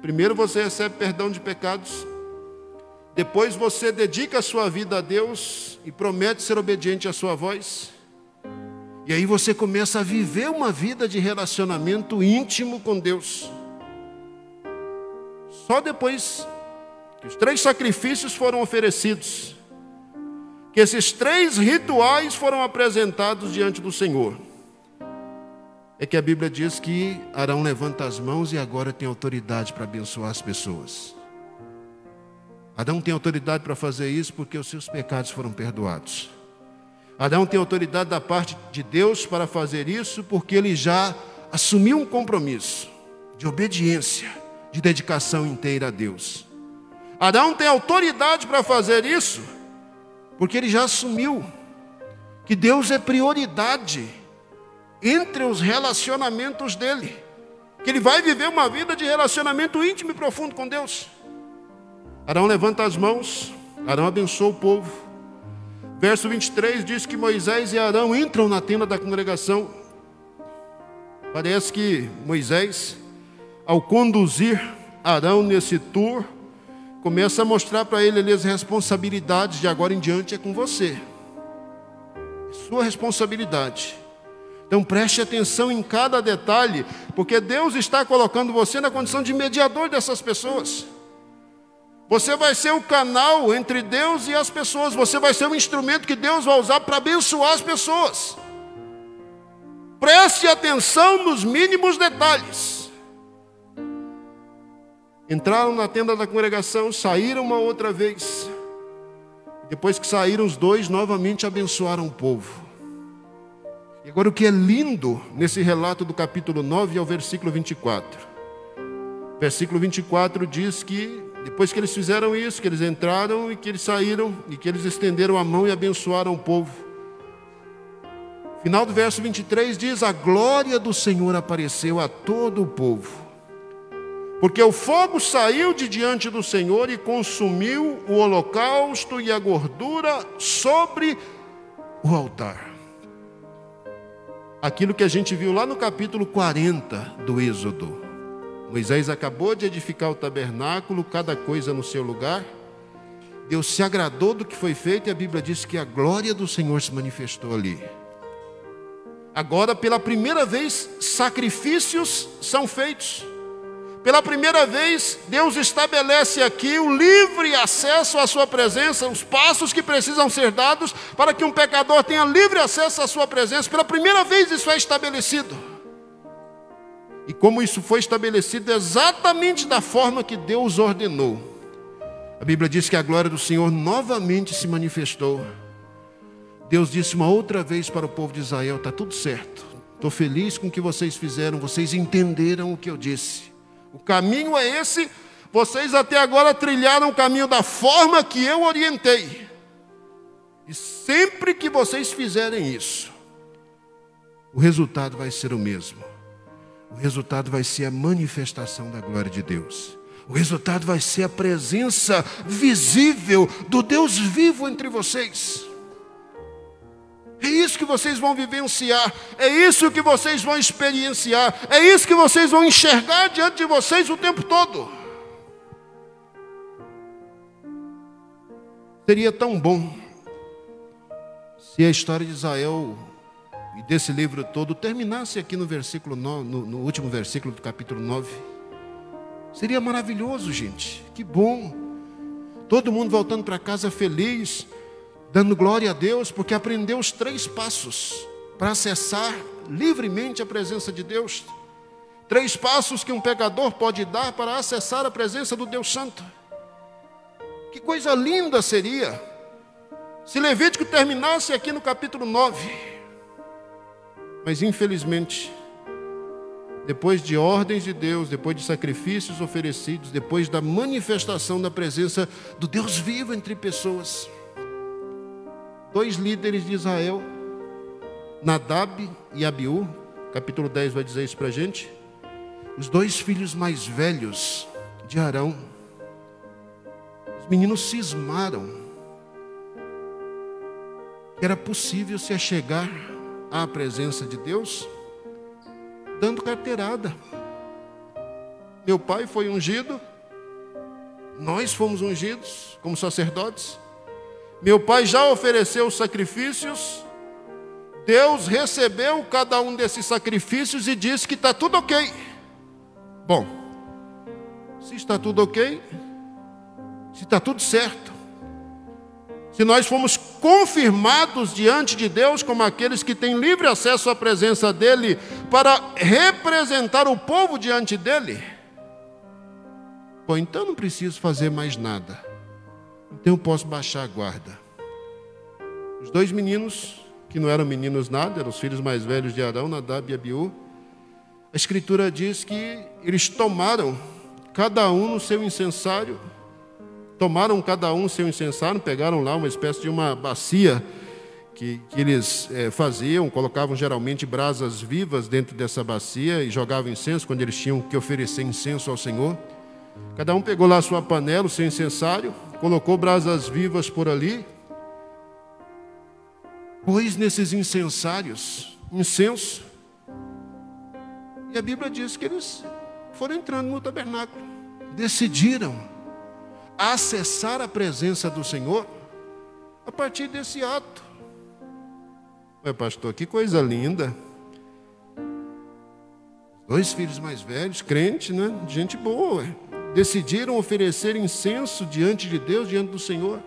primeiro você recebe perdão de pecados, depois você dedica a sua vida a Deus e promete ser obediente à sua voz, e aí você começa a viver uma vida de relacionamento íntimo com Deus. Só depois que os 3 sacrifícios foram oferecidos, que esses 3 rituais foram apresentados diante do Senhor, é que a Bíblia diz que Arão levanta as mãos e agora tem autoridade para abençoar as pessoas. Arão tem autoridade para fazer isso porque os seus pecados foram perdoados. Arão tem autoridade da parte de Deus para fazer isso porque ele já assumiu um compromisso de obediência, de dedicação inteira a Deus. Arão tem autoridade para fazer isso porque ele já assumiu que Deus é prioridade entre os relacionamentos dele, que ele vai viver uma vida de relacionamento íntimo e profundo com Deus. Arão levanta as mãos, Arão abençoa o povo. Verso 23 diz que Moisés e Arão entram na tenda da congregação. Parece que Moisés, ao conduzir Arão nesse tour, começa a mostrar para ele as responsabilidades de agora em diante é com você. É sua responsabilidade. Então preste atenção em cada detalhe, porque Deus está colocando você na condição de mediador dessas pessoas. Você vai ser o canal entre Deus e as pessoas. Você vai ser o instrumento que Deus vai usar para abençoar as pessoas. Preste atenção nos mínimos detalhes. Entraram na tenda da congregação, saíram uma outra vez. Depois que saíram, os dois novamente abençoaram o povo. E agora o que é lindo nesse relato do capítulo 9 é o versículo 24. Versículo 24 diz que depois que eles fizeram isso, que eles entraram e que eles saíram, e que eles estenderam a mão e abençoaram o povo. Final do verso 23 diz: a glória do Senhor apareceu a todo o povo, porque o fogo saiu de diante do Senhor e consumiu o holocausto e a gordura sobre o altar. Aquilo que a gente viu lá no capítulo 40 do Êxodo. Moisés acabou de edificar o tabernáculo, cada coisa no seu lugar. Deus se agradou do que foi feito e a Bíblia diz que a glória do Senhor se manifestou ali. Agora, pela primeira vez, sacrifícios são feitos. Pela primeira vez, Deus estabelece aqui o livre acesso à sua presença, os passos que precisam ser dados para que um pecador tenha livre acesso à sua presença. Pela primeira vez isso é estabelecido. E como isso foi estabelecido exatamente da forma que Deus ordenou, a Bíblia diz que a glória do Senhor novamente se manifestou. Deus disse uma outra vez para o povo de Israel: está tudo certo, estou feliz com o que vocês fizeram, vocês entenderam o que eu disse. O caminho é esse, vocês até agora trilharam o caminho da forma que eu orientei. E sempre que vocês fizerem isso, o resultado vai ser o mesmo. O resultado vai ser a manifestação da glória de Deus. O resultado vai ser a presença visível do Deus vivo entre vocês. É isso que vocês vão vivenciar, é isso que vocês vão experienciar, é isso que vocês vão enxergar diante de vocês o tempo todo. Seria tão bom se a história de Israel e desse livro todo terminasse aqui no versículo 9, no último versículo do capítulo 9. Seria maravilhoso, gente, que bom. Todo mundo voltando para casa feliz, dando glória a Deus, porque aprendeu os 3 passos para acessar livremente a presença de Deus. 3 passos que um pecador pode dar para acessar a presença do Deus Santo. Que coisa linda seria se Levítico terminasse aqui no capítulo 9. Mas infelizmente, depois de ordens de Deus, depois de sacrifícios oferecidos, depois da manifestação da presença do Deus vivo entre pessoas, 2 líderes de Israel, Nadab e Abiú, capítulo 10 vai dizer isso para a gente. Os 2 filhos mais velhos de Arão, os meninos cismaram que era possível se achegar à presença de Deus dando carteirada. Meu pai foi ungido, nós fomos ungidos como sacerdotes. Meu pai já ofereceu sacrifícios, Deus recebeu cada um desses sacrifícios e disse que está tudo ok. Bom, se está tudo ok, se está tudo certo, se nós fomos confirmados diante de Deus como aqueles que têm livre acesso à presença dEle para representar o povo diante dEle, bom, então não preciso fazer mais nada. Então eu posso baixar a guarda. Os 2 meninos, que não eram meninos nada, eram os filhos mais velhos de Arão, Nadab e Abiú, a Escritura diz que eles tomaram cada um no seu incensário, pegaram lá uma espécie de uma bacia que eles faziam, colocavam geralmente brasas vivas dentro dessa bacia e jogavam incenso quando eles tinham que oferecer incenso ao Senhor. Cada um pegou lá a sua panela, o seu incensário, colocou brasas vivas por ali, pôs nesses incensários incenso, e a Bíblia diz que eles foram entrando no tabernáculo, decidiram acessar a presença do Senhor a partir desse ato. Ué, pastor, que coisa linda. 2 filhos mais velhos, crente, né? Gente boa, ué. Decidiram oferecer incenso diante de Deus, diante do Senhor.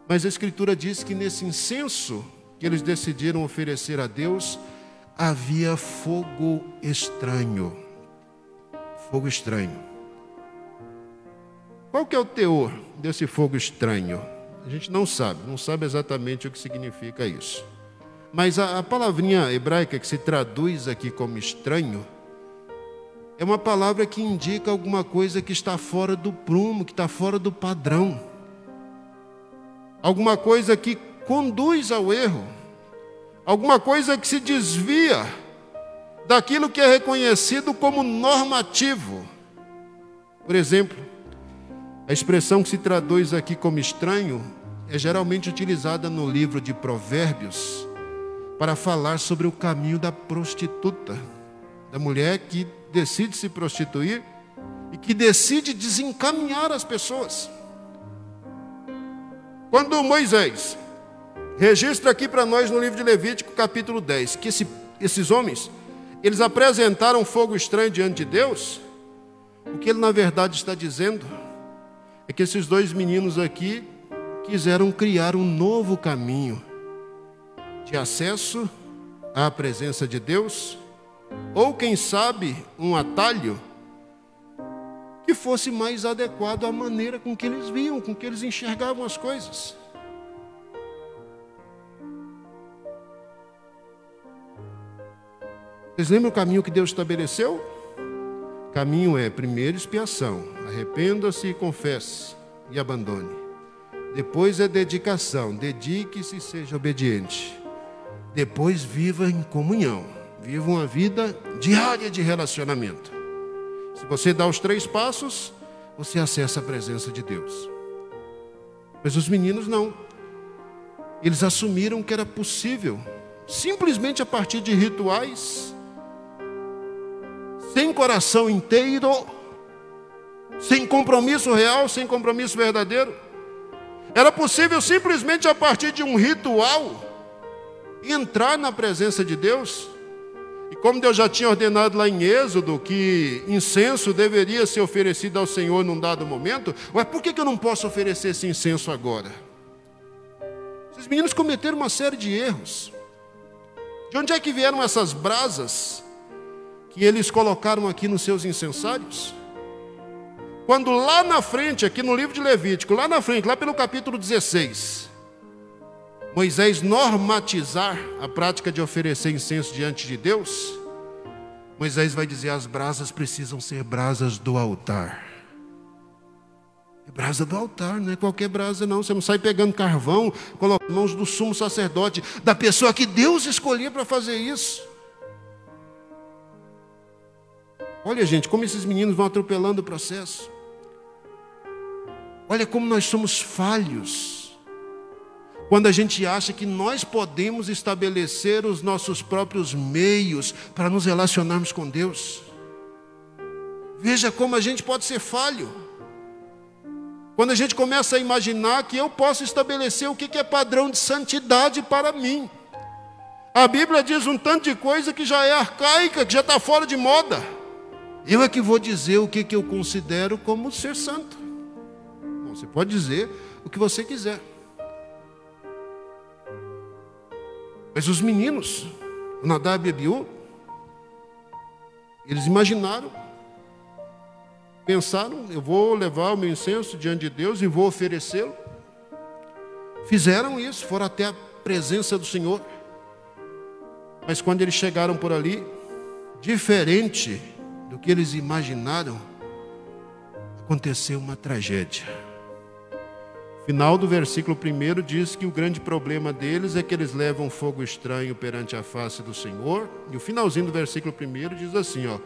Mas a Escritura diz que nesse incenso que eles decidiram oferecer a Deus, havia fogo estranho. Fogo estranho. Qual que é o teor desse fogo estranho? A gente não sabe exatamente o que significa isso. Mas a palavrinha hebraica que se traduz aqui como estranho é uma palavra que indica alguma coisa que está fora do prumo, que está fora do padrão. Alguma coisa que conduz ao erro. Alguma coisa que se desvia daquilo que é reconhecido como normativo. Por exemplo, a expressão que se traduz aqui como estranho é geralmente utilizada no livro de Provérbios para falar sobre o caminho da prostituta, da mulher que decide se prostituir e que decide desencaminhar as pessoas. Quando Moisés registra aqui para nós no livro de Levítico, capítulo 10, que esses homens, eles apresentaram fogo estranho diante de Deus, o que ele na verdade está dizendo é que esses dois meninos aqui quiseram criar um novo caminho de acesso à presença de Deus, ou quem sabe um atalho que fosse mais adequado à maneira com que eles viam, com que eles enxergavam as coisas. Vocês lembram o caminho que Deus estabeleceu? O caminho é, primeiro, expiação. Arrependa-se e confesse e abandone. Depois é dedicação. Dedique-se e seja obediente. Depois viva em comunhão. Viva uma vida diária de relacionamento. Se você dá os 3 passos, você acessa a presença de Deus. Mas os meninos não. Eles assumiram que era possível, simplesmente a partir de rituais, sem coração inteiro, sem compromisso real, sem compromisso verdadeiro. Era possível simplesmente a partir de um ritual entrar na presença de Deus. E como Deus já tinha ordenado lá em Êxodo que incenso deveria ser oferecido ao Senhor num dado momento, mas por que eu não posso oferecer esse incenso agora? Esses meninos cometeram uma série de erros. De onde é que vieram essas brasas que eles colocaram aqui nos seus incensários? Quando lá na frente, aqui no livro de Levítico, lá na frente, lá pelo capítulo 16, Moisés normatizar a prática de oferecer incenso diante de Deus, Moisés vai dizer: as brasas precisam ser brasas do altar. É brasa do altar, não é qualquer brasa não. Você não sai pegando carvão, colocando nas mãos do sumo sacerdote, da pessoa que Deus escolheu para fazer isso. Olha, gente, como esses meninos vão atropelando o processo. Olha como nós somos falhos quando a gente acha que nós podemos estabelecer os nossos próprios meios para nos relacionarmos com Deus. Veja como a gente pode ser falho quando a gente começa a imaginar que eu posso estabelecer o que é padrão de santidade para mim. A Bíblia diz um tanto de coisa que já é arcaica, que já está fora de moda. Eu é que vou dizer o que eu considero como ser santo. Bom, você pode dizer o que você quiser. Mas os meninos, o Nadab e Abiú, eles imaginaram, pensaram: eu vou levar o meu incenso diante de Deus e vou oferecê-lo. Fizeram isso, foram até a presença do Senhor. Mas quando eles chegaram por ali, diferente do que eles imaginaram, aconteceu uma tragédia. O final do versículo 1 diz que o grande problema deles é que eles levam fogo estranho perante a face do Senhor. E o finalzinho do versículo 1 diz assim, ó: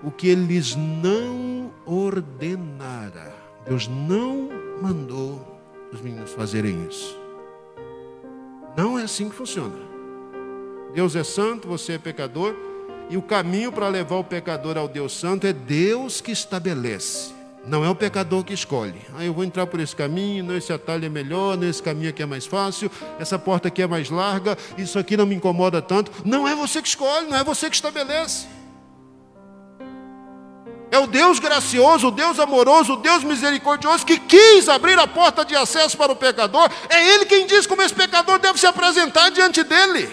o que eles não ordenara. Deus não mandou os meninos fazerem isso. Não é assim que funciona. Deus é santo, você é pecador, e o caminho para levar o pecador ao Deus santo é Deus que estabelece. Não é o pecador que escolhe. Eu vou entrar por esse caminho, não, esse atalho é melhor, não, esse caminho aqui é mais fácil, essa porta aqui é mais larga, isso aqui não me incomoda tanto. Não é você que escolhe, não é você que estabelece. É o Deus gracioso, o Deus amoroso, o Deus misericordioso que quis abrir a porta de acesso para o pecador. É Ele quem diz como esse pecador deve se apresentar diante dele.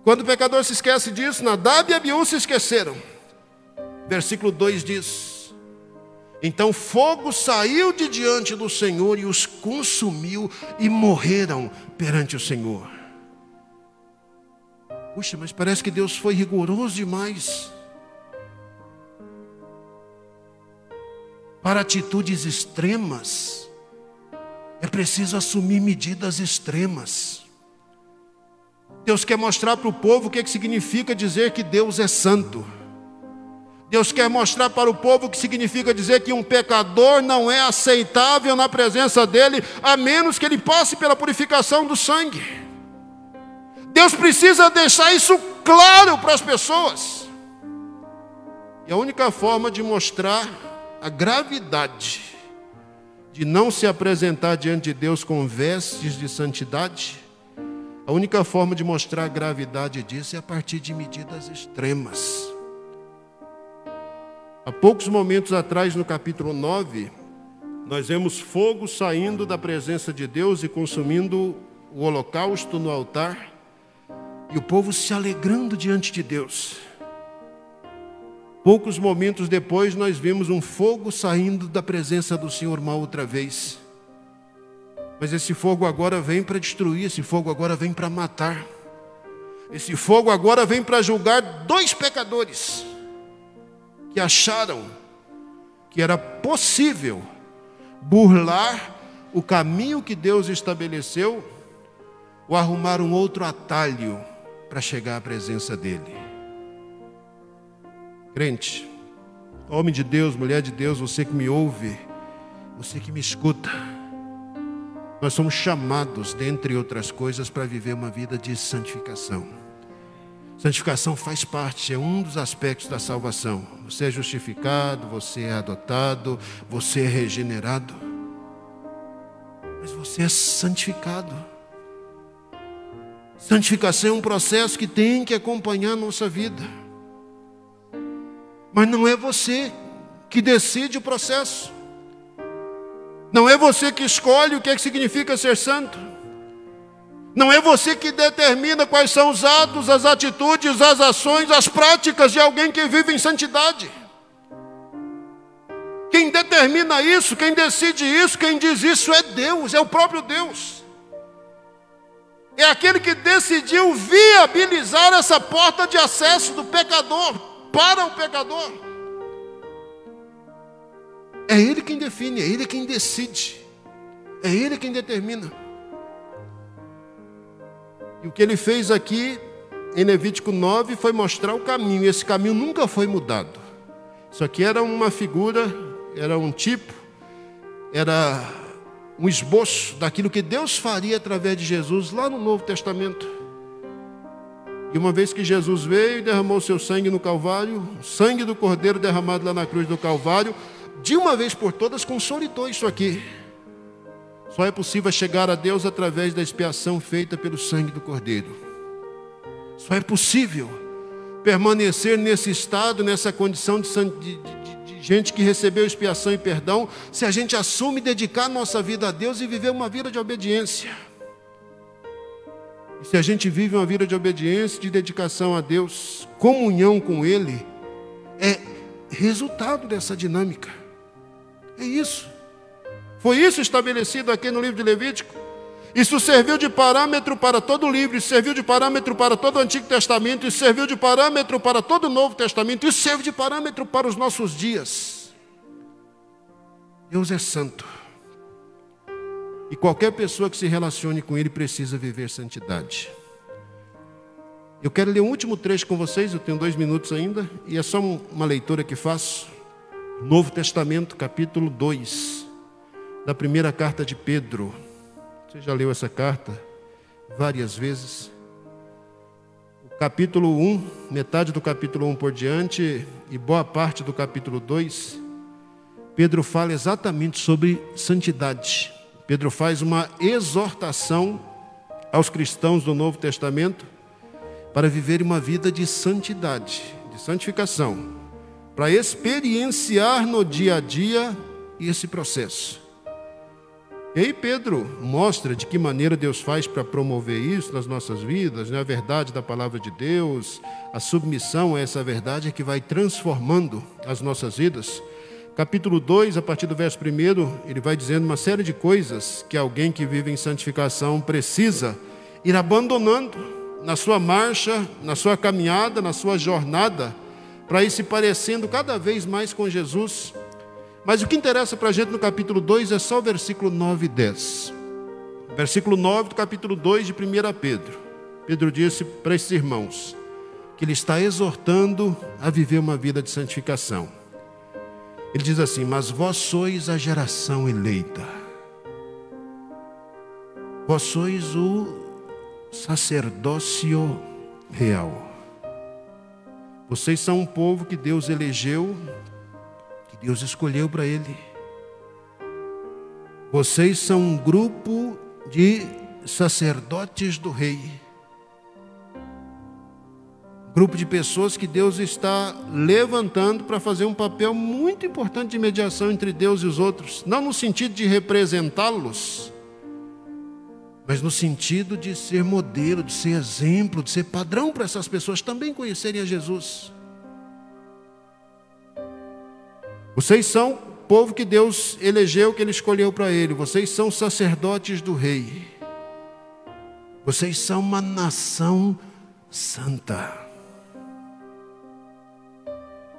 Quando o pecador se esquece disso, Nadab e Abiú se esqueceram. Versículo 2 diz: então fogo saiu de diante do Senhor e os consumiu e morreram perante o Senhor. Puxa, mas parece que Deus foi rigoroso demais. Para atitudes extremas, é preciso assumir medidas extremas. Deus quer mostrar para o povo o que significa dizer que Deus é santo. Deus quer mostrar para o povo o que significa dizer que um pecador não é aceitável na presença dele, a menos que ele passe pela purificação do sangue. Deus precisa deixar isso claro para as pessoas. E a única forma de mostrar a gravidade de não se apresentar diante de Deus com vestes de santidade, a única forma de mostrar a gravidade disso é a partir de medidas extremas. Há poucos momentos atrás, no capítulo 9, nós vemos fogo saindo da presença de Deus e consumindo o holocausto no altar, e o povo se alegrando diante de Deus. Poucos momentos depois, nós vimos um fogo saindo da presença do Senhor uma outra vez. Mas esse fogo agora vem para destruir, esse fogo agora vem para matar. Esse fogo agora vem para julgar 2 pecadores que acharam que era possível burlar o caminho que Deus estabeleceu ou arrumar um outro atalho para chegar à presença dele. Crente, homem de Deus, mulher de Deus, você que me ouve, você que me escuta, nós somos chamados, dentre outras coisas, para viver uma vida de santificação. Santificação faz parte, é um dos aspectos da salvação. Você é justificado, você é adotado, você é regenerado, mas você é santificado. Santificação é um processo que tem que acompanhar a nossa vida. Mas não é você que decide o processo. Não é você que escolhe o que significa ser santo. Não é você que determina quais são os atos, as atitudes, as ações, as práticas de alguém que vive em santidade. Quem determina isso, quem decide isso, quem diz isso é Deus, é o próprio Deus. É aquele que decidiu viabilizar essa porta de acesso do pecador para o pecador. É Ele quem define, é Ele quem decide, é Ele quem determina. E o que Ele fez aqui em Levítico 9 foi mostrar o caminho, e esse caminho nunca foi mudado. Isso aqui era uma figura, era um tipo, era um esboço daquilo que Deus faria através de Jesus lá no Novo Testamento. E uma vez que Jesus veio e derramou seu sangue no Calvário, o sangue do Cordeiro derramado lá na cruz do Calvário, de uma vez por todas consolidou isso aqui. Só é possível chegar a Deus através da expiação feita pelo sangue do Cordeiro. Só é possível permanecer nesse estado, nessa condição de gente que recebeu expiação e perdão, se a gente assume dedicar nossa vida a Deus e viver uma vida de obediência. E se a gente vive uma vida de obediência, de dedicação a Deus, comunhão com Ele, é resultado dessa dinâmica. É isso. Foi isso estabelecido aqui no livro de Levítico. Isso serviu de parâmetro para todo o livro, isso serviu de parâmetro para todo o Antigo Testamento, isso serviu de parâmetro para todo o Novo Testamento, isso serve de parâmetro para os nossos dias. Deus é santo. E qualquer pessoa que se relacione com Ele precisa viver santidade. Eu quero ler um último trecho com vocês, eu tenho 2 minutos ainda, e é só uma leitura que faço. Novo Testamento, capítulo 2, da primeira carta de Pedro. Você já leu essa carta várias vezes. O capítulo 1, metade do capítulo 1 por diante, e boa parte do capítulo 2, Pedro fala exatamente sobre santidade. Pedro faz uma exortação aos cristãos do Novo Testamento para viver uma vida de santidade, de santificação, para experienciar no dia a dia esse processo. E aí Pedro mostra de que maneira Deus faz para promover isso nas nossas vidas, né? A verdade da palavra de Deus, a submissão a essa verdade é que vai transformando as nossas vidas. Capítulo 2, a partir do verso 1, ele vai dizendo uma série de coisas que alguém que vive em santificação precisa ir abandonando na sua marcha, na sua caminhada, na sua jornada, para ir se parecendo cada vez mais com Jesus. Mas o que interessa para a gente no capítulo 2 é só o versículo 9 e 10. Versículo 9 do capítulo 2 de 1 Pedro. Pedro disse para esses irmãos que ele está exortando a viver uma vida de santificação. Ele diz assim: mas vós sois a geração eleita. Vós sois o sacerdócio real. Vocês são um povo que Deus elegeu, que Deus escolheu para Ele. Vocês são um grupo de sacerdotes do Rei. Grupo de pessoas que Deus está levantando para fazer um papel muito importante de mediação entre Deus e os outros. Não no sentido de representá-los, mas no sentido de ser modelo, de ser exemplo, de ser padrão para essas pessoas também conhecerem a Jesus. Vocês são o povo que Deus elegeu, que Ele escolheu para Ele. Vocês são sacerdotes do Rei. Vocês são uma nação santa.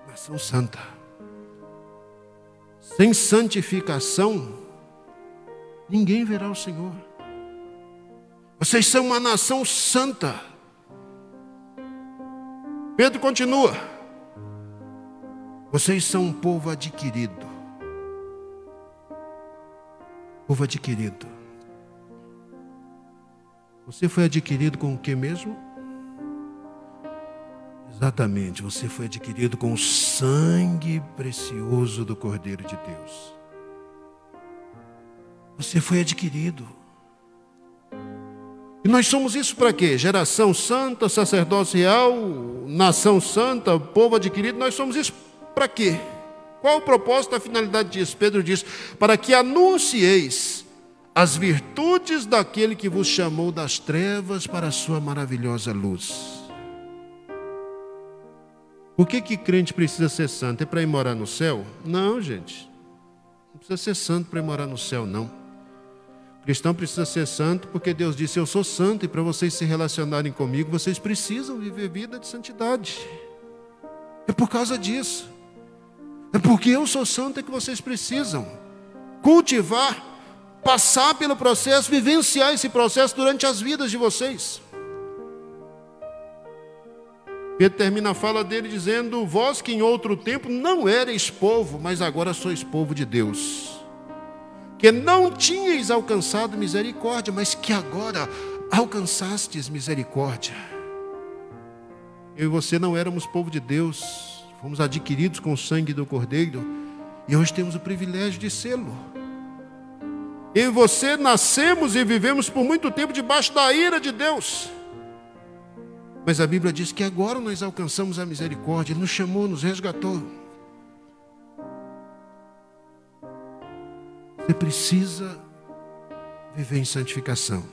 Nação santa. Sem santificação, ninguém verá o Senhor. Vocês são uma nação santa. Pedro continua: vocês são um povo adquirido. Povo adquirido. Você foi adquirido com o que mesmo? Exatamente, você foi adquirido com o sangue precioso do Cordeiro de Deus. Você foi adquirido. E nós somos isso para quê? Geração santa, sacerdócio real, nação santa, povo adquirido. Nós somos isso para quê? Qual o propósito, a finalidade disso? Pedro diz: para que anuncieis as virtudes daquele que vos chamou das trevas para a sua maravilhosa luz. Por que crente precisa ser santo? É para ir morar no céu? Não, gente. Não precisa ser santo para ir morar no céu, não. O cristão precisa ser santo porque Deus disse: eu sou santo, e para vocês se relacionarem comigo, vocês precisam viver vida de santidade. É por causa disso. É porque eu sou santo é que vocês precisam cultivar, passar pelo processo, vivenciar esse processo durante as vidas de vocês. Pedro termina a fala dele dizendo: vós que em outro tempo não erais povo, mas agora sois povo de Deus, que não tinhais alcançado misericórdia, mas que agora alcançastes misericórdia. Eu e você não éramos povo de Deus, fomos adquiridos com o sangue do Cordeiro, e hoje temos o privilégio de sê-lo. Eu e você nascemos e vivemos por muito tempo debaixo da ira de Deus, mas a Bíblia diz que agora nós alcançamos a misericórdia. Ele nos chamou, nos resgatou. Você precisa viver em santificação.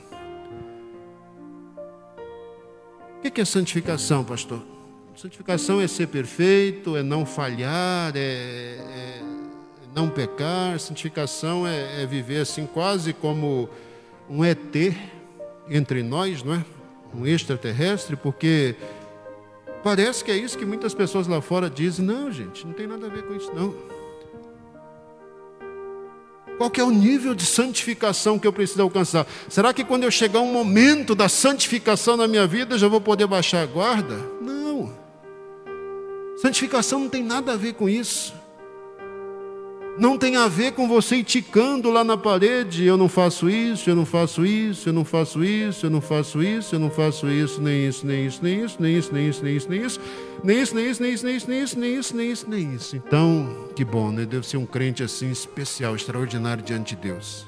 O que é santificação, pastor? Santificação é ser perfeito, é não falhar, é não pecar. Santificação é viver assim quase como um ET entre nós, não é? Um extraterrestre, porque parece que é isso que muitas pessoas lá fora dizem. Não, gente, não tem nada a ver com isso, não. Qual que é o nível de santificação que eu preciso alcançar? Será que quando eu chegar um momento da santificação na minha vida, eu já vou poder baixar a guarda? Não. Santificação não tem nada a ver com isso. Não tem a ver com você ir ticando lá na parede: eu não faço isso, eu não faço isso, eu não faço isso, eu não faço isso, eu não faço isso, nem isso, nem isso, nem isso, nem isso, nem isso, nem isso, nem isso, nem isso, nem isso, nem isso, nem isso, nem isso, nem isso, nem isso, nem isso. Então, que bom, né? Deve ser um crente assim especial, extraordinário diante de Deus.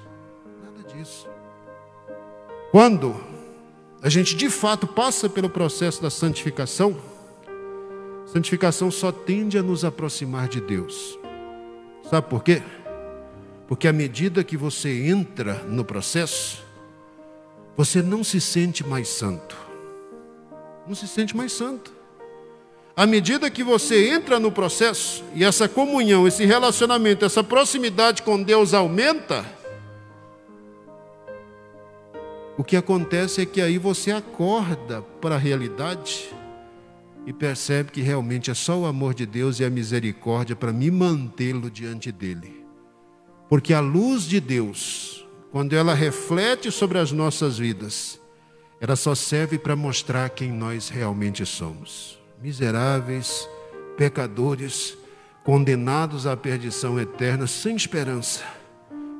Nada disso. Quando a gente de fato passa pelo processo da santificação, santificação só tende a nos aproximar de Deus. Sabe por quê? Porque à medida que você entra no processo, você não se sente mais santo. Não se sente mais santo. À medida que você entra no processo, e essa comunhão, esse relacionamento, essa proximidade com Deus aumenta, o que acontece é que aí você acorda para a realidade e percebe que realmente é só o amor de Deus e a misericórdia para me mantê-lo diante dele. Porque a luz de Deus, quando ela reflete sobre as nossas vidas, ela só serve para mostrar quem nós realmente somos. Miseráveis, pecadores, condenados à perdição eterna, sem esperança,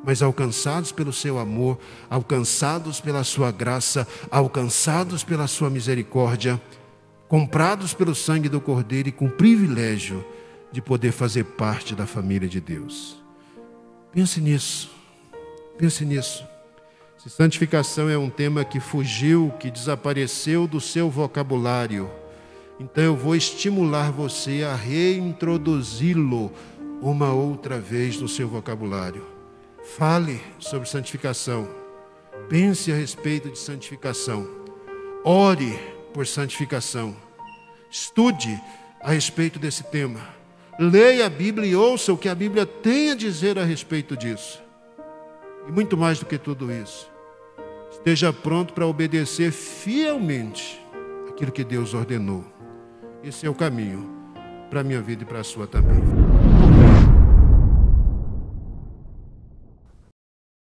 mas alcançados pelo seu amor, alcançados pela sua graça, alcançados pela sua misericórdia, comprados pelo sangue do Cordeiro e com o privilégio de poder fazer parte da família de Deus. Pense nisso, pense nisso. Se santificação é um tema que fugiu, que desapareceu do seu vocabulário, então eu vou estimular você a reintroduzi-lo uma outra vez no seu vocabulário. Fale sobre santificação, pense a respeito de santificação, ore por santificação, estude a respeito desse tema, leia a Bíblia e ouça o que a Bíblia tem a dizer a respeito disso. E muito mais do que tudo isso, esteja pronto para obedecer fielmente aquilo que Deus ordenou. Esse é o caminho para a minha vida e para a sua também.